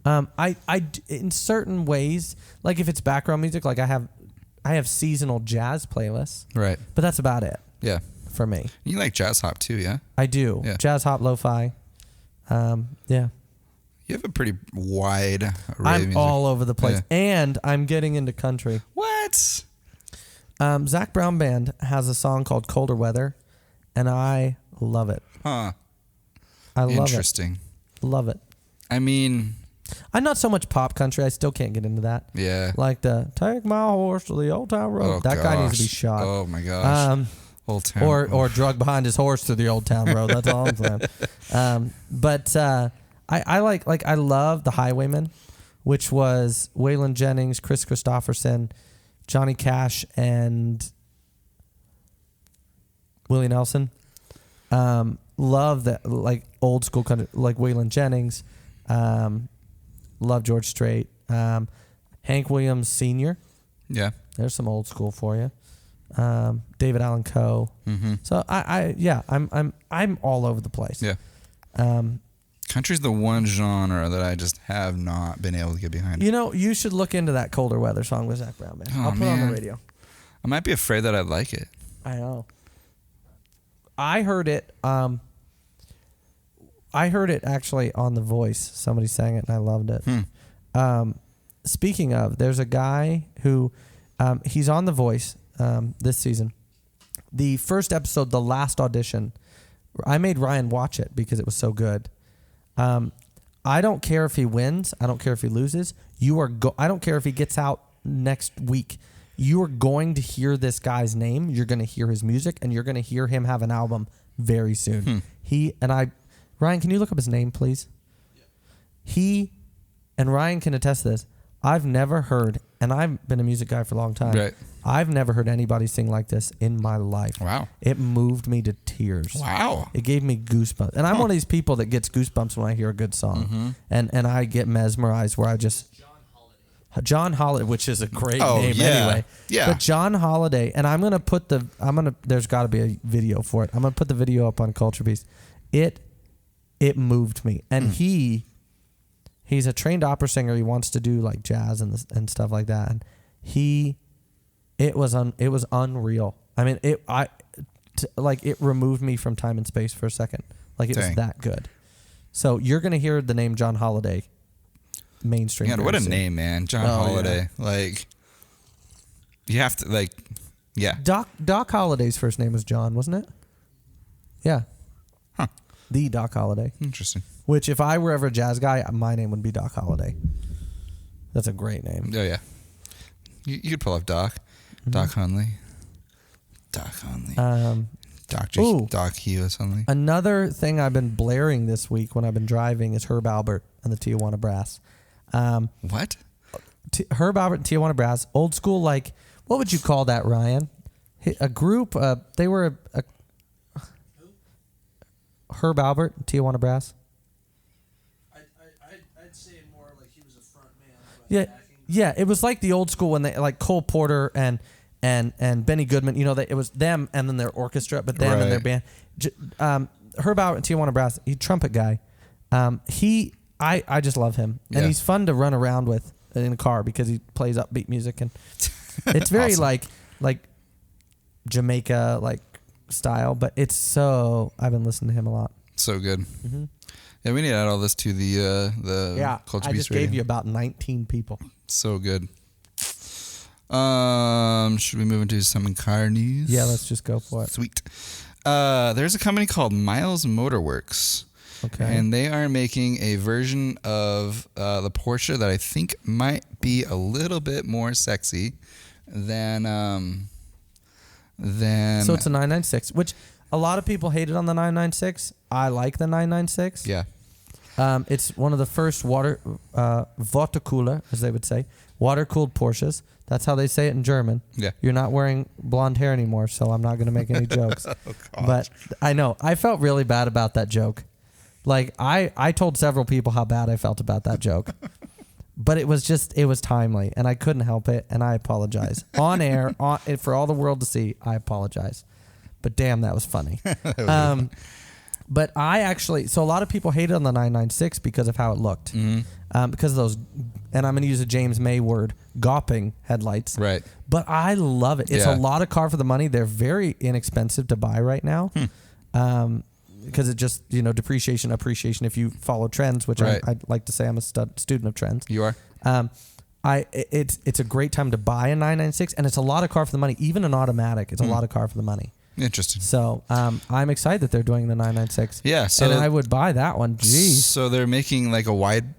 I in certain ways, like if it's background music, like I have seasonal jazz playlists. Right. But that's about it. Yeah. For me. You like jazz hop too, yeah? I do. Yeah. Jazz hop, lo-fi. Yeah. You have a pretty wide array of I'm music. all over the place. Yeah. And I'm getting into country. What? Zach Brown Band has a song called Colder Weather, and I love it. Huh. I love it. Interesting. Love it. I mean, I'm not so much pop country. I still can't get into that. yeah. Like the take my horse to the old town road. Oh, That guy needs to be gosh. shot. Oh my gosh. Old Town. Or drug behind his horse to the old town road. That's all I'm saying. But I like I love The Highwaymen, which was Waylon Jennings, Chris Christopherson, Johnny Cash, and Willie Nelson. Love that, like old school country, like Waylon Jennings. Love George Strait. Hank Williams Sr. Yeah. There's some old school for you. David Allan Coe. Mm-hmm. So I'm all over the place. Yeah. Country's the one genre that I just have not been able to get behind. You know, you should look into that Colder Weather song with Zach Brown, man. Oh, I'll put it on man. the radio. I might be afraid that I'd like it. I know. I heard it. I heard it actually on The Voice. Somebody sang it and I loved it. Speaking of, there's a guy who he's on The Voice this season. The first episode, the last audition, I made Ryan watch it because it was so good. I don't care if he wins. I don't care if he loses. I don't care if he gets out next week. You are going to hear this guy's name. You're going to hear his music, and you're going to hear him have an album very soon. Ryan, can you look up his name, please? Yeah. He, and Ryan can attest to this, I've never heard, and I've been a music guy for a long time. Right. I've never heard anybody sing like this in my life. Wow. It moved me to tears. Wow. It gave me goosebumps. And I'm one of these people that gets goosebumps when I hear a good song. And I get mesmerized where I just... John Holiday, which is a great name anyway. Yeah. But John Holiday, and I'm going to put there's got to be a video for it. I'm going to put the video up on Culture Beast. It moved me. And he's a trained opera singer. He wants to do like jazz and stuff like that. And it was unreal. I mean, it removed me from time and space for a second. Like it was that good. So you're going to hear the name John Holiday mainstream. Man, what a name, man. John Holiday. Yeah. Like, you have to, like, yeah. Doc Holliday's first name was John, wasn't it? Yeah. Huh. The Doc Holliday. Interesting. Which, if I were ever a jazz guy, my name would be Doc Holliday. That's a great name. Oh, yeah. You could pull up Doc. Mm-hmm. Doc Hunley. Doc Hunley. Doc Hughes Hunley. Another thing I've been blaring this week when I've been driving is Herb Albert and the Tijuana Brass. What? Herb Albert and Tijuana Brass. Old school, like, what would you call that, Ryan? A group, they were a Herb Albert and Tijuana Brass. I'd say more like he was a front man. Yeah, it was like the old school when they, like Cole Porter and Benny Goodman, you know, it was them and then their orchestra, but them and their band. Herb Albert and Tijuana Brass, he's a trumpet guy. I just love him. And he's fun to run around with in a car because he plays upbeat music. And it's very awesome. like Jamaica like style, but I've been listening to him a lot. So good. Mm-hmm. Yeah, we need to add all this to the Culture I Beast just radio. gave you about 19 people. So good. Should we move into some car news? Yeah, let's just go for it. Sweet. There's a company called Miles Motorworks. Okay. And they are making a version of the Porsche that I think might be a little bit more sexy than. So it's a 996, which a lot of people hated on the 996. I like the 996. Yeah. It's one of the first Watercooler, as they would say, water-cooled Porsches. That's how they say it in German. Yeah. You're not wearing blonde hair anymore, so I'm not going to make any jokes. Oh, gosh. But I know. I felt really bad about that joke. Like, I told several people how bad I felt about that joke. But it was timely, and I couldn't help it, and I apologize. On air, for all the world to see, I apologize. But damn, that was funny. But so a lot of people hated on the 996 because of how it looked. Mm-hmm. Because of those, and I'm going to use a James May word, gawping headlights. Right. But I love it. It's a lot of car for the money. They're very inexpensive to buy right now. Because it just, depreciation, appreciation if you follow trends, which I'd like to say I'm a student of trends. You are? It's a great time to buy a 996, and it's a lot of car for the money. Even an automatic, it's a lot of car for the money. Interesting. So I'm excited that they're doing the 996. Yeah, so and I would buy that one. Jeez. So they're making like a wide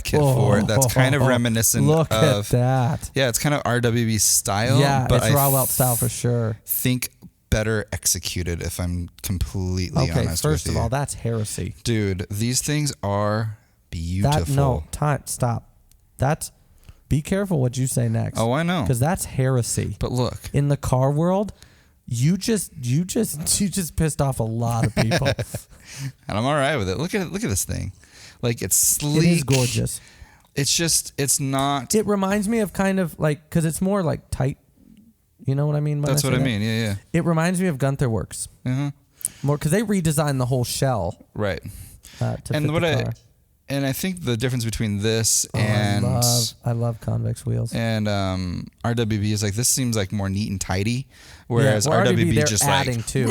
kit for it that's kind of reminiscent Look of at that. Yeah, it's kind of RWB style. Yeah, but it's raw welt style for sure. Think better executed, if I'm completely honest with you. First of all, that's heresy. Dude, these things are beautiful. Stop. Be careful what you say next. Oh, I know. Because that's heresy. But look. In the car world, you just pissed off a lot of people. And I'm all right with it. Look at this thing. Like, it's sleek. It is gorgeous. It's not. It reminds me of kind of like, because it's more like tight. You know what I mean? That's what I mean. Yeah. It reminds me of Gunther Works. Uh-huh. More because they redesigned the whole shell. Right. To fit the car. And I think the difference between this and I love convex wheels. And RWB is like, this seems like more neat and tidy, whereas RWB just adding like to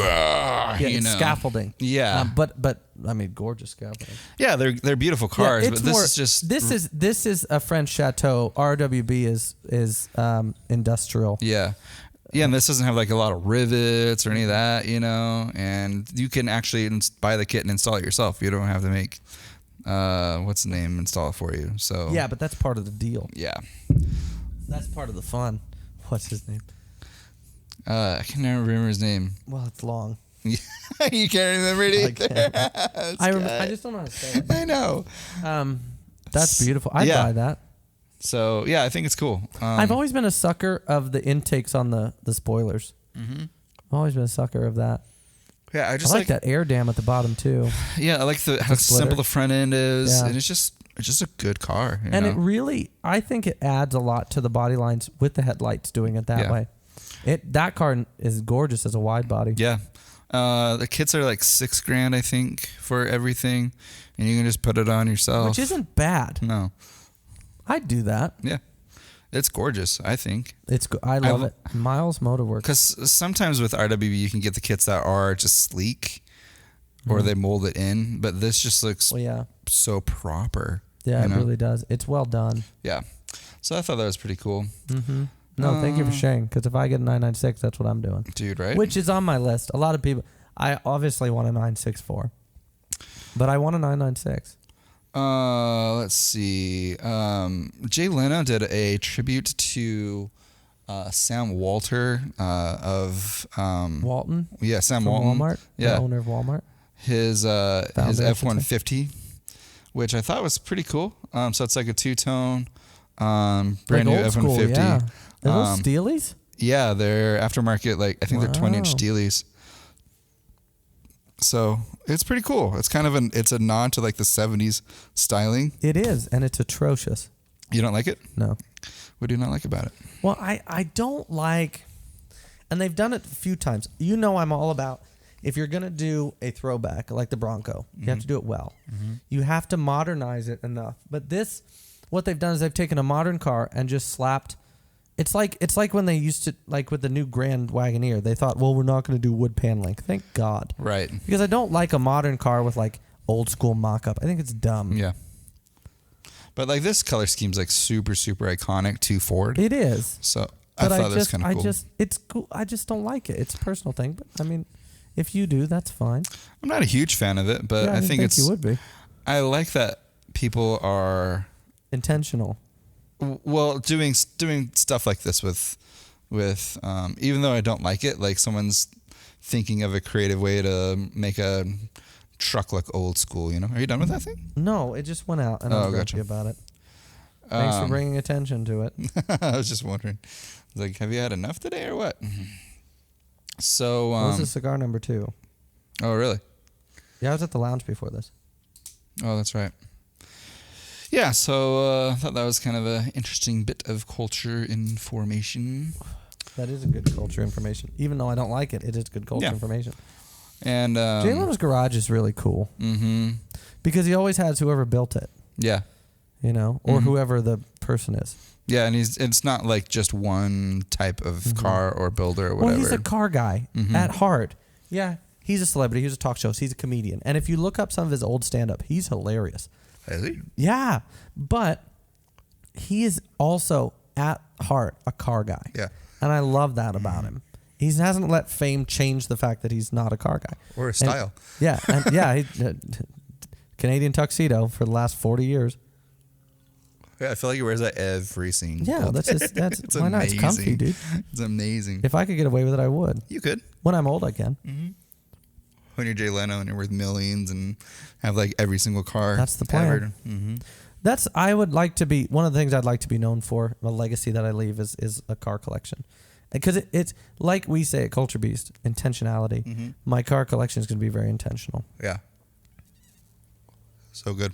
scaffolding. Yeah, but I mean, gorgeous scaffolding. Yeah, they're beautiful cars, but this is just this is a French chateau. RWB is industrial. Yeah. Yeah, and this doesn't have like a lot of rivets or any of that, and you can actually buy the kit and install it yourself. You don't have to make what's the name install it for you. So yeah, but that's part of the deal. Yeah, that's part of the fun. What's his name? I can never remember his name. Well, it's long. You can't remember it either. I just don't know how to say it. I know. That's beautiful. I'd buy that. So yeah, I think it's cool. I've always been a sucker of the intakes on the spoilers. Mm-hmm. I've always been a sucker of that. Yeah, I like that air dam at the bottom too. Yeah, I like how simple the front end is, and it's just a good car. And it really, I think it adds a lot to the body lines with the headlights doing it that way. That car is gorgeous as a wide body. Yeah, the kits are like $6,000, I think, for everything, and you can just put it on yourself, which isn't bad. No, I'd do that. Yeah. It's gorgeous, I think. I love it. Miles Motorworks. Because sometimes with RWB, you can get the kits that are just sleek or they mold it in, but this just looks so proper. Yeah, it really does. It's well done. Yeah. So I thought that was pretty cool. Mm-hmm. No, thank you for sharing, because if I get a 996, that's what I'm doing. Dude, right? Which is on my list. A lot of people, I obviously want a 964, but I want a 996. Let's see. Jay Leno did a tribute to Sam Walter of Walton. Yeah, Sam from Walton. Walmart. Yeah, the owner of Walmart. His F-150, which I thought was pretty cool. So it's like a two-tone, brand like new old F-150. School, yeah. Are those Steelies? Yeah, they're aftermarket. Like I think they're 20-inch Steelies. So it's pretty cool. It's kind of it's a nod to like the 70s styling. It is, and it's atrocious. You don't like it? No. What do you not like about it? Well, I don't like, and they've done it a few times. I'm all about, if you're going to do a throwback like the Bronco, you have to do it well. Mm-hmm. You have to modernize it enough. But what they've done is they've taken a modern car and just slapped. It's like when they used to, like with the new Grand Wagoneer, they thought, well, we're not going to do wood paneling. Thank God. Right. Because I don't like a modern car with like old school mock-up. I think it's dumb. Yeah. But like this color scheme's like super, super iconic to Ford. It is. So I thought that was kind of cool. It's cool. I just don't like it. It's a personal thing. But I mean, if you do, that's fine. I'm not a huge fan of it, but I think you would be. I like that people are intentional. Well, doing stuff like this with even though I don't like it, like someone's thinking of a creative way to make a truck look old school. Are you done with that thing? No, it just went out, and I was happy about it. Thanks for bringing attention to it. I was just wondering, like, have you had enough today or what? So, what was the cigar number 2? Oh, really? Yeah, I was at the lounge before this. Oh, that's right. Yeah, so I thought that was kind of an interesting bit of culture information. That is a good culture information. Even though I don't like it, it is good culture information. And Jay Leno's garage is really cool. Mm-hmm. Because he always has whoever built it. Yeah. Or whoever the person is. Yeah, and it's not like just one type of car or builder or whatever. Well, he's a car guy at heart. Yeah, he's a celebrity. He's a talk show. He's a comedian. And if you look up some of his old stand-up, he's hilarious. Is he? Yeah, but he is also at heart a car guy. Yeah. And I love that about him. he hasn't let fame change the fact that he's not a car guy. Or a style. Canadian tuxedo for the last 40 years. Yeah, I feel like he wears that every single Yeah, that's It's why not? It's comfy, dude. It's amazing. If I could get away with it, I would. You could. When I'm old, I can. When you're Jay Leno and you're worth millions and have like every single car. That's the plan. Ever. Mm-hmm. I would like to be, one of the things I'd like to be known for, a legacy that I leave is a car collection. Because it's like we say at Culture Beast, intentionality. Mm-hmm. My car collection is going to be very intentional. Yeah. So good.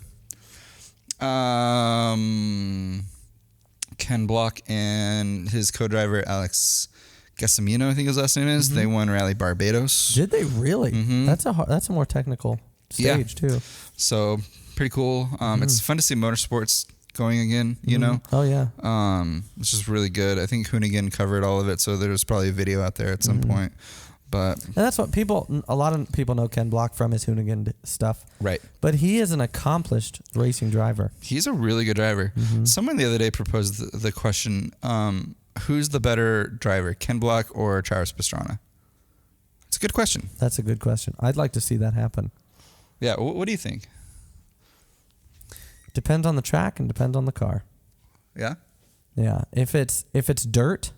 Ken Block and his co-driver Alex Gassamino, I think his last name is. They won Rally Barbados. Did they really? Mm-hmm. That's a more technical stage too. So pretty cool. It's fun to see motorsports going again. You know. Oh yeah. It's just really good. I think Hoonigan covered all of it, so there's probably a video out there at some point. But And that's what a lot of people know Ken Block from his Hoonigan stuff. right. But he is an accomplished racing driver. He's a really good driver. Someone the other day proposed the question, who's the better driver, Ken Block or Travis Pastrana? It's a good question. That's a good question. I'd like to see that happen. Yeah, what do you think? Depends on the track and depends on the car. Yeah? Yeah. If it's dirt,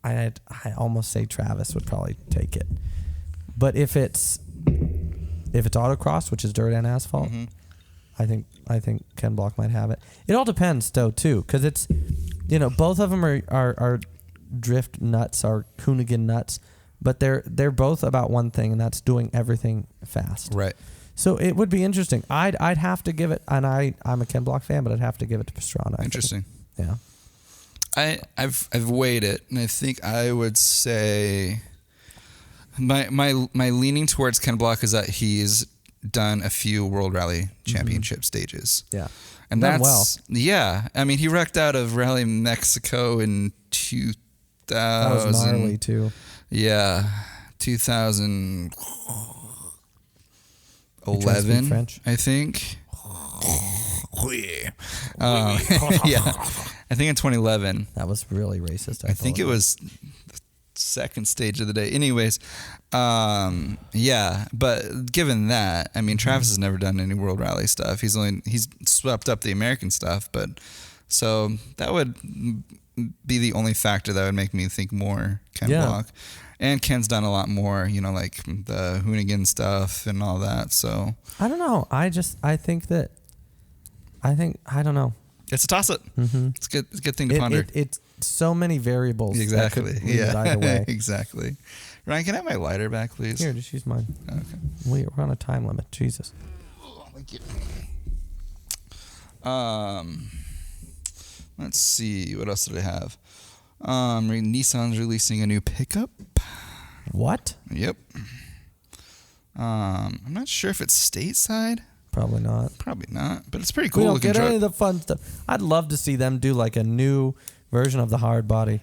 I almost say Travis would probably take it. But if it's autocross, which is dirt and asphalt, I think Ken Block might have it. It all depends though too, because it's, both of them are drift nuts, are Hoonigan nuts, but they're both about one thing, and that's doing everything fast. Right. So it would be interesting. I'd have to give it, and I'm a Ken Block fan, but I'd have to give it to Pastrana. Interesting. Yeah. I've weighed it, and I think I would say my leaning towards Ken Block is that he's done a few World Rally Championship stages. Yeah. And Done that's yeah. I mean, he wrecked out of Rally Mexico in 2000. That was gnarly too. Yeah, 2011, French? I think. Yeah, I think in 2011. That was really racist. I think it was the second stage of the day. Anyways, yeah, but given that, I mean, Travis has never done any World Rally stuff. He's swept up the American stuff, but so that would be the only factor that would make me think more Ken Block. And Ken's done a lot more, like the Hoonigan stuff and all that. So I don't know. I don't know. it's a toss-up. It's a good thing to ponder. It's so many variables. Exactly. That could lead it either way. Exactly. Ryan, can I have my lighter back, please? Here, just use mine. Okay. We're on a time limit. Jesus. Thank you. Let's see. What else did I have? Nissan's releasing a new pickup. What? Yep. I'm not sure if it's stateside. Probably not. Probably not, but it's pretty cool We don't looking get truck. any of the fun stuff. I'd love to see them do like a new version of the hard body.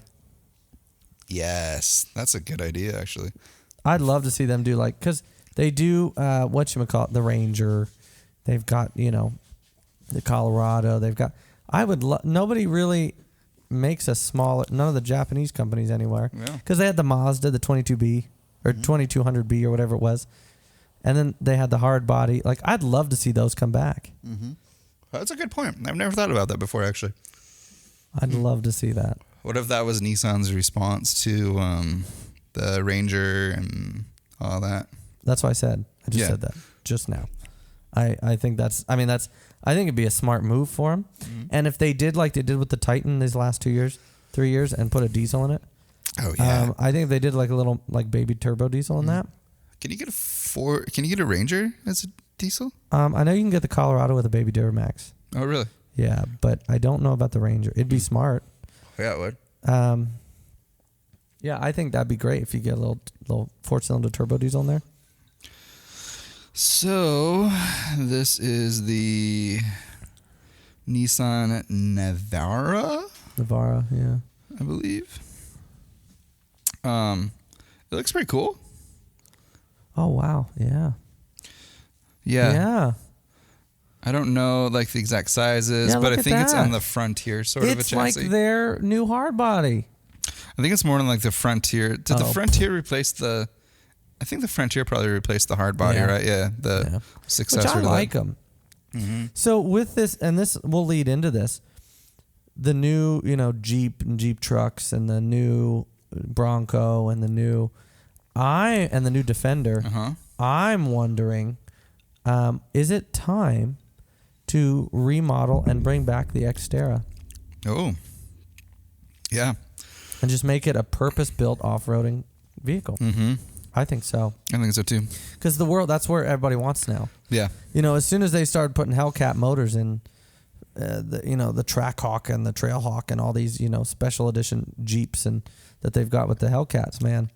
Yes, that's a good idea, actually. I'd love to see them do because they do the Ranger. They've got the Colorado. They've got. Nobody really makes a smaller. None of the Japanese companies anywhere. Yeah. Because they had the Mazda, the 22B or 2200B or whatever it was, and then they had the hard body. I'd love to see those come back. That's a good point. I've never thought about that before, actually. I'd love to see that. What if that was Nissan's response to the Ranger and all that? That's what I said. I just said that just now. I think I think it'd be a smart move for them. And if they did like they did with the Titan these last 3 years, and put a diesel in it. Oh yeah. I think if they did like a little baby turbo diesel in that. Can you get a Ranger as a diesel? I know you can get the Colorado with a baby Duramax. Oh really? Yeah, but I don't know about the Ranger. It'd be smart. Yeah, it would. Yeah, I think that'd be great if you get a little 4-cylinder turbo diesel in there. So, this is the Nissan Navara, Yeah. I believe. It looks pretty cool. Oh wow, yeah. Yeah. I don't know the exact sizes, Yeah, but I look at think it's that. on the frontier sort of a It's chassis. like their new hard body. I think it's more than like the Frontier. Did the Frontier replace the? I think the Frontier probably replaced the hard body, right? Yeah, the successor. Which I to like that. them. So with this, and this will lead into this, the new, Jeep and Jeep trucks and the new Bronco and the new Defender. I'm wondering, is it time to remodel and bring back the Xterra? Oh, yeah. And just make it a purpose-built off-roading vehicle. Mm-hmm. I think so. I think so too. Because that's where everybody wants now. Yeah. As soon as they started putting Hellcat motors in, the Trackhawk and the Trailhawk and all these, special edition Jeeps and that they've got with the Hellcats, man,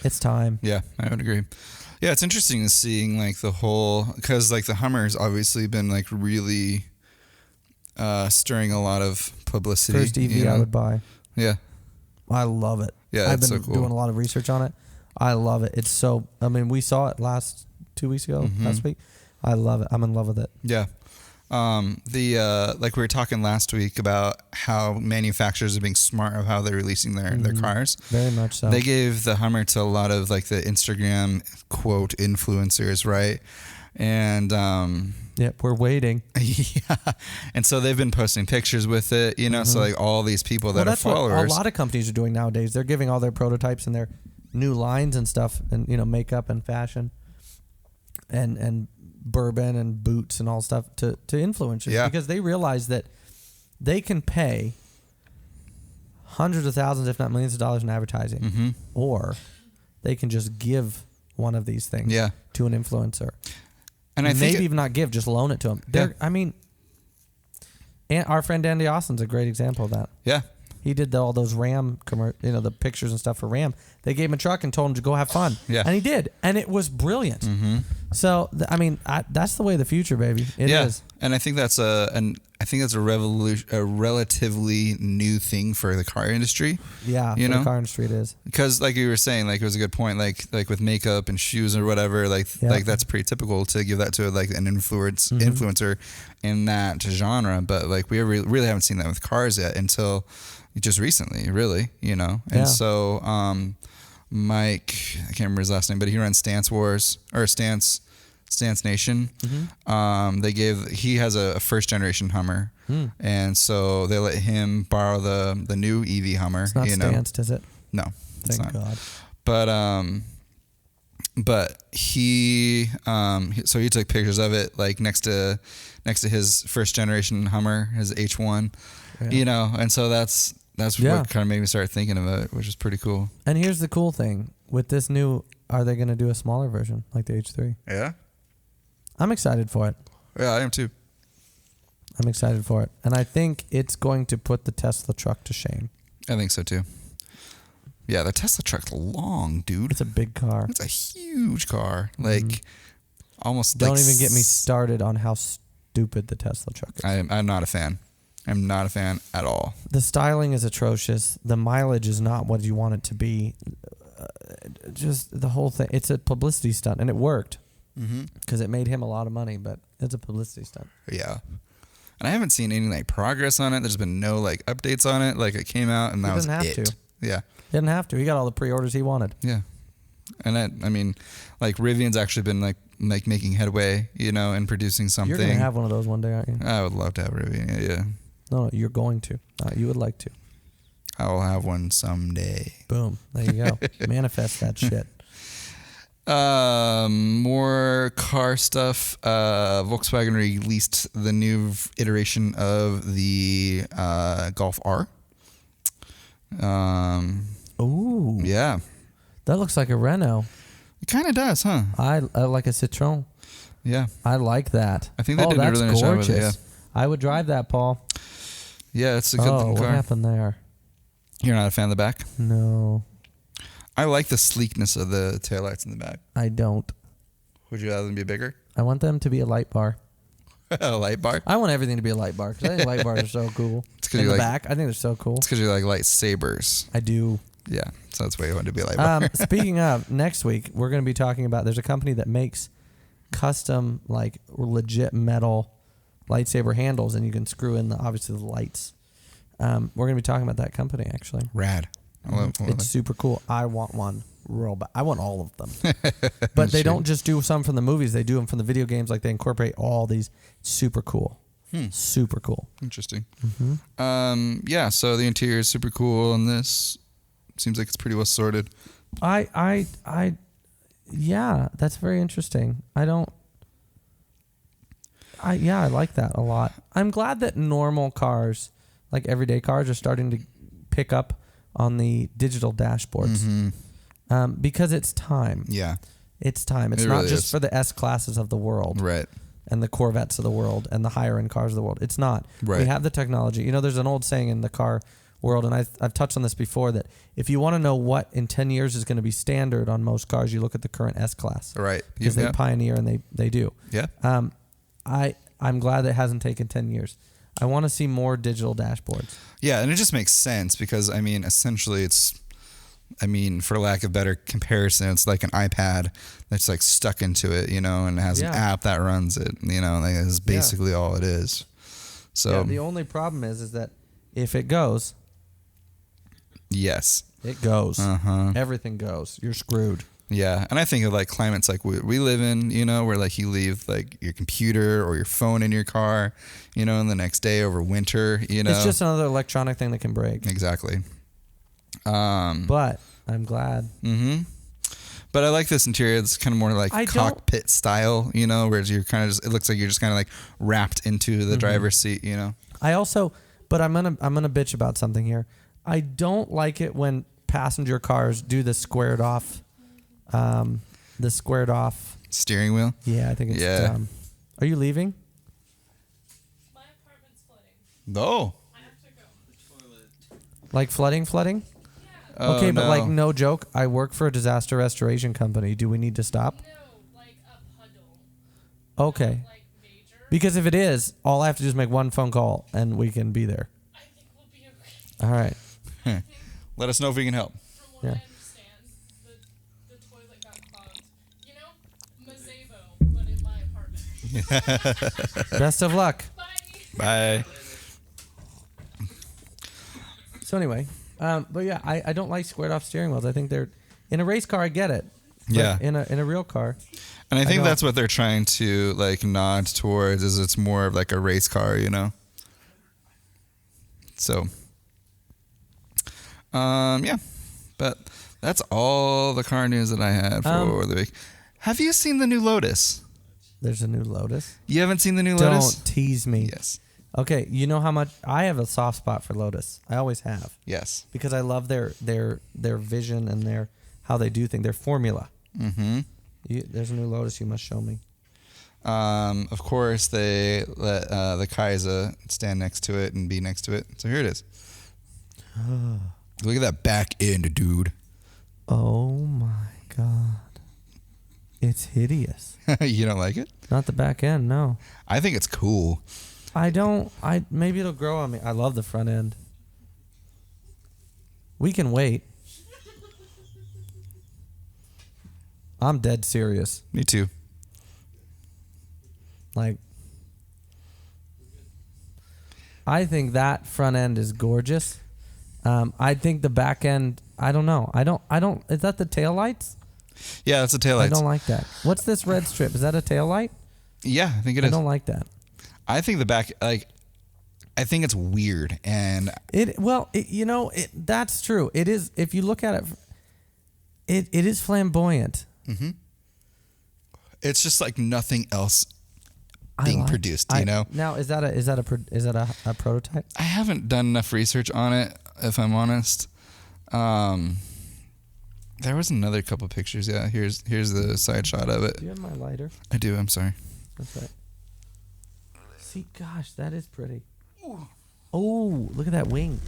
it's time. Yeah, I would agree. Yeah, it's interesting seeing like the whole, because like the Hummer's obviously been like really stirring a lot of publicity. First EV I would buy. Yeah. I love it. Yeah, I've it's been so cool. doing a lot of research on it. I love it. It's so, we saw it 2 weeks ago, last week. I love it. I'm in love with it. Yeah. Like we were talking last week about how manufacturers are being smart of how they're releasing their cars. Very much so. They gave the Hummer to a lot of like the Instagram quote influencers, right? And yep, we're waiting. yeah, and so they've been posting pictures with it, So like all these people that are followers. What a lot of companies are doing nowadays. They're giving all their prototypes and their new lines and stuff, and makeup and fashion, and bourbon and boots and all stuff to influencers, because they realize that they can pay hundreds of thousands, if not millions of dollars in advertising, or they can just give one of these things to an influencer. And I think even not give, just loan it to them. And our friend Andy Austin's a great example of that. Yeah. He did all those Ram, the pictures and stuff for Ram. They gave him a truck and told him to go have fun. Yeah. And he did. And it was brilliant. So, that's the way of the future, baby. It is. And I think that's a relatively new thing for the car industry. Yeah, for the car industry it is. Because like you were saying, like it was a good point, like with makeup and shoes or whatever, like that's pretty typical to give that to like an influencer in that genre. But like we really haven't seen that with cars yet until just recently, really, And so Mike, I can't remember his last name, but he runs Stance Nation. He has a first generation Hummer, and so they let him borrow the new EV Hummer. It's not Stanced, is it? No, it's Thank not. God. But he so he took pictures of it like next to his first generation Hummer, his H1, and so that's what kind of made me start thinking of it, which is pretty cool. And here's the cool thing with this new, are they going to do a smaller version like the H3? Yeah. I'm excited for it. Yeah, I am too. I'm excited for it. And I think it's going to put the Tesla truck to shame. I think so too. Yeah, the Tesla truck's long, dude. It's a big car. It's a huge car. Like, almost Don't even get me started on how stupid the Tesla truck is. I'm not a fan. I'm not a fan at all. The styling is atrocious. The mileage is not what you want it to be. Just the whole thing. It's a publicity stunt, and it worked. Because it made him a lot of money, but it's a publicity stunt. Yeah. And I haven't seen any like progress on it. There's been no like updates on it. Like it came out and that was it. He didn't have to. Yeah. He didn't have to. He got all the pre-orders he wanted. Yeah. And I mean, like Rivian's actually been like making headway, and producing something. You're going to have one of those one day, aren't you? I would love to have Rivian. Yeah. No, you're going to. You would like to. I will have one someday. Boom. There you go. Manifest that shit. More car stuff. Volkswagen released the new iteration of the Golf R. Ooh. Yeah. That looks like a Renault. It kind of does, huh? I like a Citroen. Yeah. I like that. I think they did a really nice job with it, yeah. I would drive that, Paul. Yeah, it's a good car. What happened there? You're not a fan of the back? No. I like the sleekness of the taillights in the back. I don't. Would you rather them be bigger? I want them to be a light bar. A light bar? I want everything to be a light bar because I think light bars are so cool. In the back, I think they're so cool. It's because you like lightsabers. I do. Yeah, so that's why you want to be a light bar. Speaking of, next week, we're going to be talking about, there's a company that makes custom, like legit metal lightsaber handles, and you can screw in, obviously, the lights. We're going to be talking about that company, actually. Rad. It's super cool. I want one real bad. I want all of them. But they don't just do some from the movies. They do them from the video games. Like they incorporate all these. Super cool. Super cool. Interesting. Yeah, so the interior is super cool, and this seems like it's pretty well sorted. Yeah, that's very interesting. I like that a lot. I'm glad that normal cars, like everyday cars, are starting to pick up on the digital dashboards. Because it's time. Yeah. It's time. It's not just for the S classes of the world. Right. And the Corvettes of the world and the higher end cars of the world. It's not. Right. We have the technology. You know, there's an old saying in the car world, and I've touched on this before, that if you want to know what in 10 years is going to be standard on most cars, you look at the current S class. Right. Because they pioneer and they do. Yeah. I'm glad that it hasn't taken 10 years. I want to see more digital dashboards. Yeah, and it just makes sense because, I mean, essentially for lack of better comparison, it's like an iPad that's like stuck into it, you know, and it has an app that runs it, you know, like that's basically all it is. So the only problem is that if it goes, yes, it goes. Everything goes. You're screwed. Yeah, and I think of like climates like we live in, you know, where like you leave like your computer or your phone in your car, you know, and the next day over winter, you know. It's just another electronic thing that can break. Exactly. But I'm glad. But I like this interior. It's kind of more like cockpit style, you know, where you're kind of just, it looks like you're just kind of like wrapped into the driver's seat, you know. But I'm gonna bitch about something here. I don't like it when passenger cars do the squared off steering wheel. Yeah, I think it's dumb. Are you leaving? My apartment's flooding. Oh. I have to go. Like flooding? Yeah. Okay, but like no joke, I work for a disaster restoration company. Do we need to stop? No, like a puddle. Okay. Like major. Because if it is, all I have to do is make one phone call and we can be there. I think we'll be okay. All right. Let us know if we can help. From what I understand, the toilet got clogged. You know, Mazebo, but in my apartment. Best of luck. Bye. So anyway, but yeah, I don't like squared off steering wheels. I think they're in a race car. I get it. But in a real car. And I think that's what they're trying to like nod towards, is it's more of like a race car, you know. So, yeah, but that's all the car news that I had for the week. Have you seen the new Lotus? There's a new Lotus. You haven't seen the new Lotus? Don't tease me. Yes. Okay, you know how much I have a soft spot for Lotus. I always have. Yes. Because I love their vision and how they do things, their formula. There's a new Lotus you must show me. Of course, they let the Kaiser stand next to it and be next to it. So here it is. Look at that back end, dude. Oh my God. It's hideous. You don't like it? Not the back end, no. I think it's cool. Maybe it'll grow on me. I love the front end. We can wait. I'm dead serious. Me too. Like, I think that front end is gorgeous. I think the back end, I don't know. Is that the taillights? Yeah, that's a taillight. I don't like that. What's this red strip? Is that a taillight? Yeah, I think it is. I don't like that. I think the back, I think it's weird, and that's true. It is. If you look at it, it is flamboyant. It's just like nothing else being produced. You know. Now, is that a prototype? I haven't done enough research on it, if I'm honest. There was another couple pictures. Yeah, here's the side shot of it. Do you have my lighter? I do. I'm sorry. That's right. See, gosh, that is pretty. Oh, look at that wing.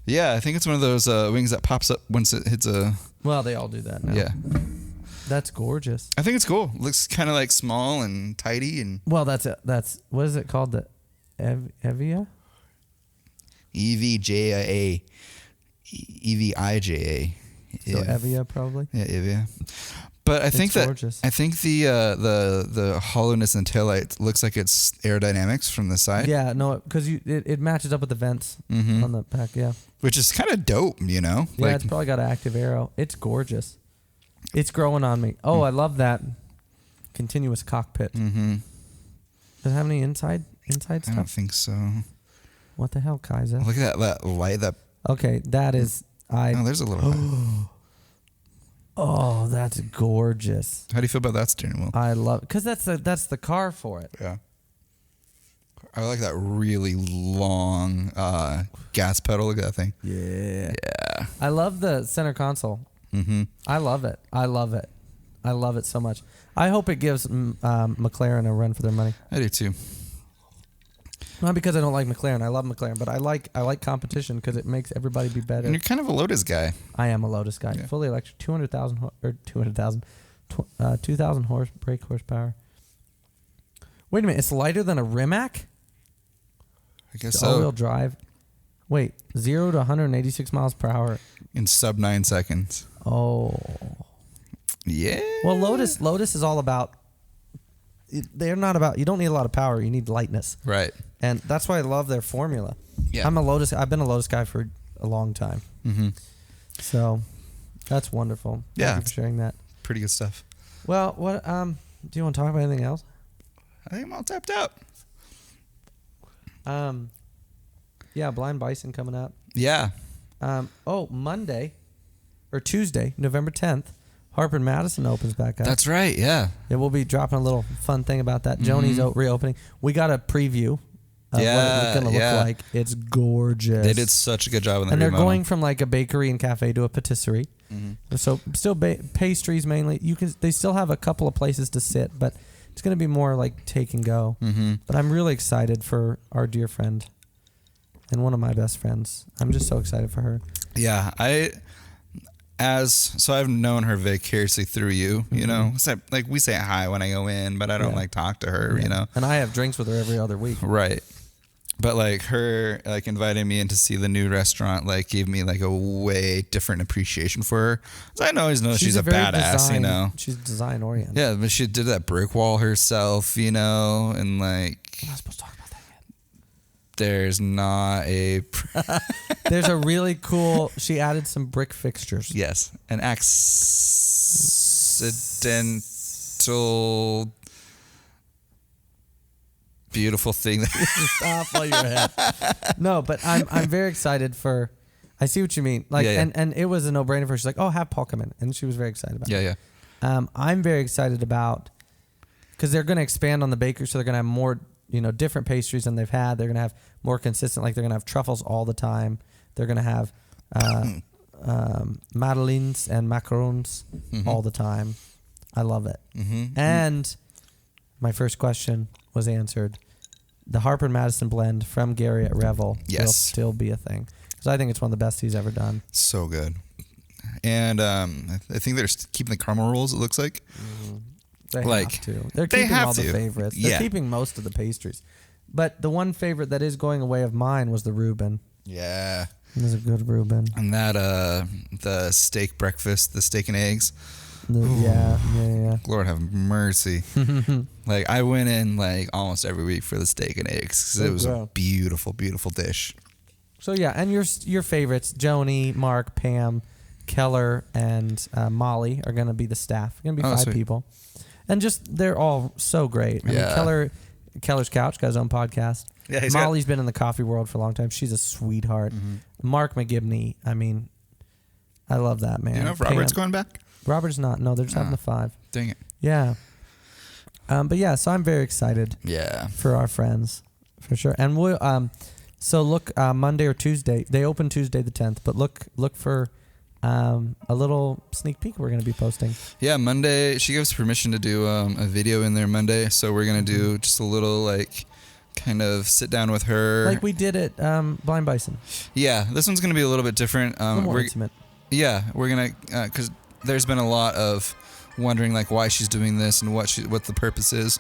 Yeah, I think it's one of those wings that pops up once it hits a... Well, they all do that now. Yeah. That's gorgeous. I think it's cool. Looks kind of like small and tidy and... Well, that's what is it called? The Evija? EVJA. EVIJA. So Evija, probably? Yeah, Evija. But I think gorgeous. the hollowness in the taillight looks like it's aerodynamics from the side. Yeah, no, because it matches up with the vents on the back. Yeah, which is kind of dope, you know. Yeah, it's probably got an active aero. It's gorgeous. It's growing on me. Oh, I love that continuous cockpit. Mm-hmm. Does it have any inside stuff? I don't think so. What the hell, Kaiser? Look at that light. Okay, that is Oh, there's a little. Oh, that's gorgeous. How do you feel about that steering wheel? I love it because that's the car for it. Yeah. I like that really long gas pedal. Look at that thing. Yeah. Yeah. I love the center console. Mm-hmm. I love it. I love it so much. I hope it gives McLaren a run for their money. I do too. Not because I don't like McLaren. I love McLaren, but I like competition because it makes everybody be better. And you're kind of a Lotus guy. I am a Lotus guy. Yeah. Fully electric, 200,000 brake horsepower. Wait a minute, it's lighter than a Rimac? I guess It's so. all-wheel drive. Wait, 0 to 186 miles per hour. In sub 9 seconds. Oh. Yeah. Well, Lotus is all about. They're not about. You don't need a lot of power. You need lightness. Right. And that's why I love their formula. Yeah. I've been a Lotus guy for a long time. Mm-hmm. So that's wonderful. Yeah. Thank you for sharing that. Pretty good stuff. Well, what do you want to talk about anything else? I think I'm all tapped out. Yeah, Blind Bison coming up. Yeah. Monday or Tuesday, November 10th, Harper and Madison opens back up. That's right. Yeah. Yeah, we'll be dropping a little fun thing about that. Joni's reopening. We got a preview of what it's going to look like. It's gorgeous. They did such a good job in the And they're remodel. going from like a bakery and cafe to a patisserie. Mm-hmm. So still pastries mainly. They still have a couple of places to sit, but it's going to be more like take and go. Mm-hmm. But I'm really excited for our dear friend and one of my best friends. I'm just so excited for her. Yeah. I've known her vicariously through you, you know. So, like, we say hi when I go in, but I don't like talk to her, you know. And I have drinks with her every other week. Right. But like her like inviting me in to see the new restaurant like gave me like a way different appreciation for her. 'Cause I always know she's a very badass, you know. She's design oriented. Yeah, but she did that brick wall herself, you know, and like We're not supposed to talk about that yet. there's not a There's a really cool. She added some brick fixtures. yes, an accidental beautiful thing that Stop while you're ahead. No, but I'm very excited for. I see what you mean. Like, Yeah. and it was a no brainer for her. She's like, oh, have Paul come in, and she was very excited about. yeah. I'm very excited about because they're going to expand on the bakery, so they're going to have more, different pastries than they've had. They're going to have more consistent. Like they're going to have truffles all the time. They're going to have madeleines and macarons all the time. I love it. Mm-hmm. And my first question was answered. The Harper and Madison blend from Gary at Revel will still be a thing. Because I think it's one of the best he's ever done. So good. And I think they're keeping the caramel rolls, it looks like. They Like, have to. They're they keeping have all the to. favorites. They're Yeah. keeping most of the pastries. But the one favorite that is going away of mine was the Reuben. Yeah. It was a good Reuben. And that, the steak breakfast, the steak and eggs. Yeah. Lord have mercy. Like, I went in, like, almost every week for the steak and eggs because it was a beautiful, beautiful dish. So, yeah, and your favorites, Joni, Mark, Pam, Keller, and Molly are going to be the staff. Going to be 5 sweet. people. And just, they're all so great. I mean, Keller's Couch got his own podcast. Yeah, Molly's been in the coffee world for a long time. She's a sweetheart. Mark McGibney, I mean, I love that man. Do you know if Robert's going back? Robert's not. No, they're just having the 5. Dang it. Yeah. But yeah, so I'm very excited Yeah. for our friends, for sure. And we'll so look Monday or Tuesday. They open Tuesday the 10th, but look for a little sneak peek we're going to be posting. Yeah, Monday, she gives permission to do a video in there Monday, so we're going to do just a little, like, kind of sit down with her. Like we did at Blind Bison. Yeah, this one's going to be a little bit different. A little more intimate. Yeah, we're going to, because there's been a lot of wondering, like, why she's doing this and what the purpose is.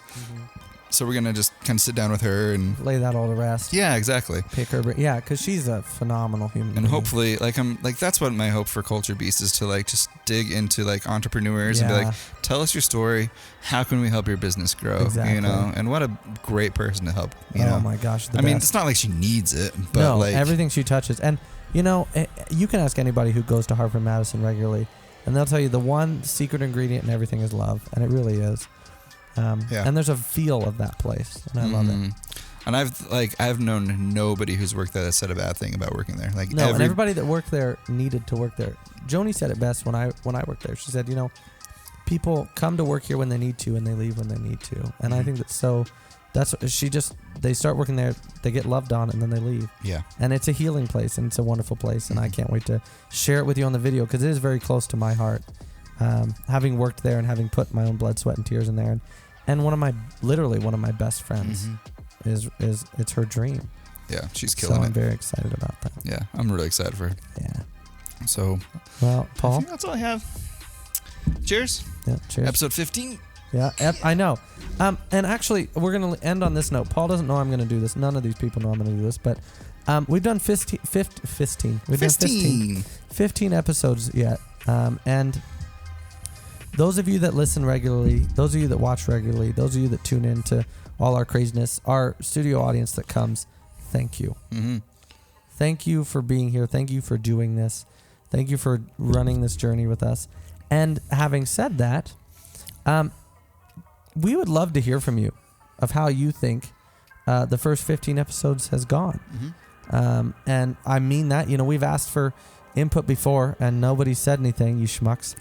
So we're gonna just kind of sit down with her and lay that all to rest. yeah, exactly. Pick her, yeah, because she's a phenomenal human And being. hopefully, that's what my hope for Culture Beast is, to just dig into entrepreneurs and be Yeah. tell us your story. How can we help your business grow? Exactly. And what a great person to help. Oh my gosh, the I mean, best. it's not like she needs it, but no, everything she touches. And, you can ask anybody who goes to Hartford Madison regularly, and they'll tell you the one secret ingredient in everything is love, and it really is. And there's a feel of that place, and I love it. And I've known nobody who's worked there that said a bad thing about working there. And everybody that worked there needed to work there. Joni said it best when I worked there. She said, people come to work here when they need to, and they leave when they need to. And I think they start working there, they get loved on, and then they leave. Yeah. And it's a healing place, and it's a wonderful place, and I can't wait to share it with you on the video, because it is very close to my heart. Having worked there and having put my own blood, sweat, and tears in there, and one of my best friends is it's her dream. Yeah, she's killing I'm it. very excited about that. Yeah, I'm really excited for her. Yeah. So, well, I Paul, think that's all I have. Cheers. Yeah, cheers. Episode 15. Yeah, I know. And actually, we're going to end on this note. Paul doesn't know I'm going to do this. None of these people know I'm going to do this, but we've done 15. We've done 15 episodes yet. And those of you that listen regularly, those of you that watch regularly, those of you that tune in to all our craziness, our studio audience that comes, thank you. Mm-hmm. Thank you for being here. Thank you for doing this. Thank you for running this journey with us. And having said that, we would love to hear from you of how you think the first 15 episodes has gone. Mm-hmm. And I mean that. We've asked for input before, and nobody said anything, you schmucks.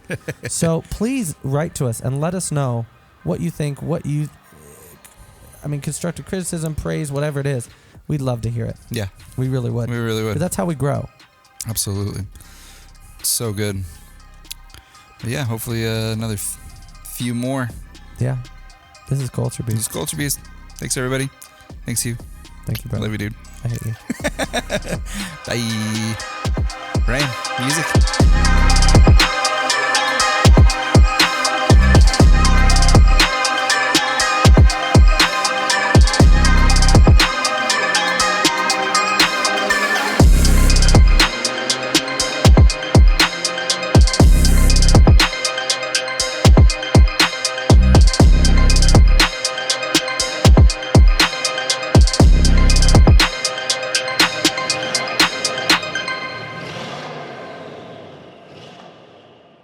So please write to us and let us know what you think, constructive criticism, praise, whatever it is. We'd love to hear it. Yeah. We really would. We really would. 'Cause that's how we grow. Absolutely. So good. But yeah, hopefully another few more. Yeah. This is Culture Beast. This is Culture Beast. Thanks, everybody. Thanks, you. Thank you, I brother. love you, dude. I hate you. Bye. Ryan, music.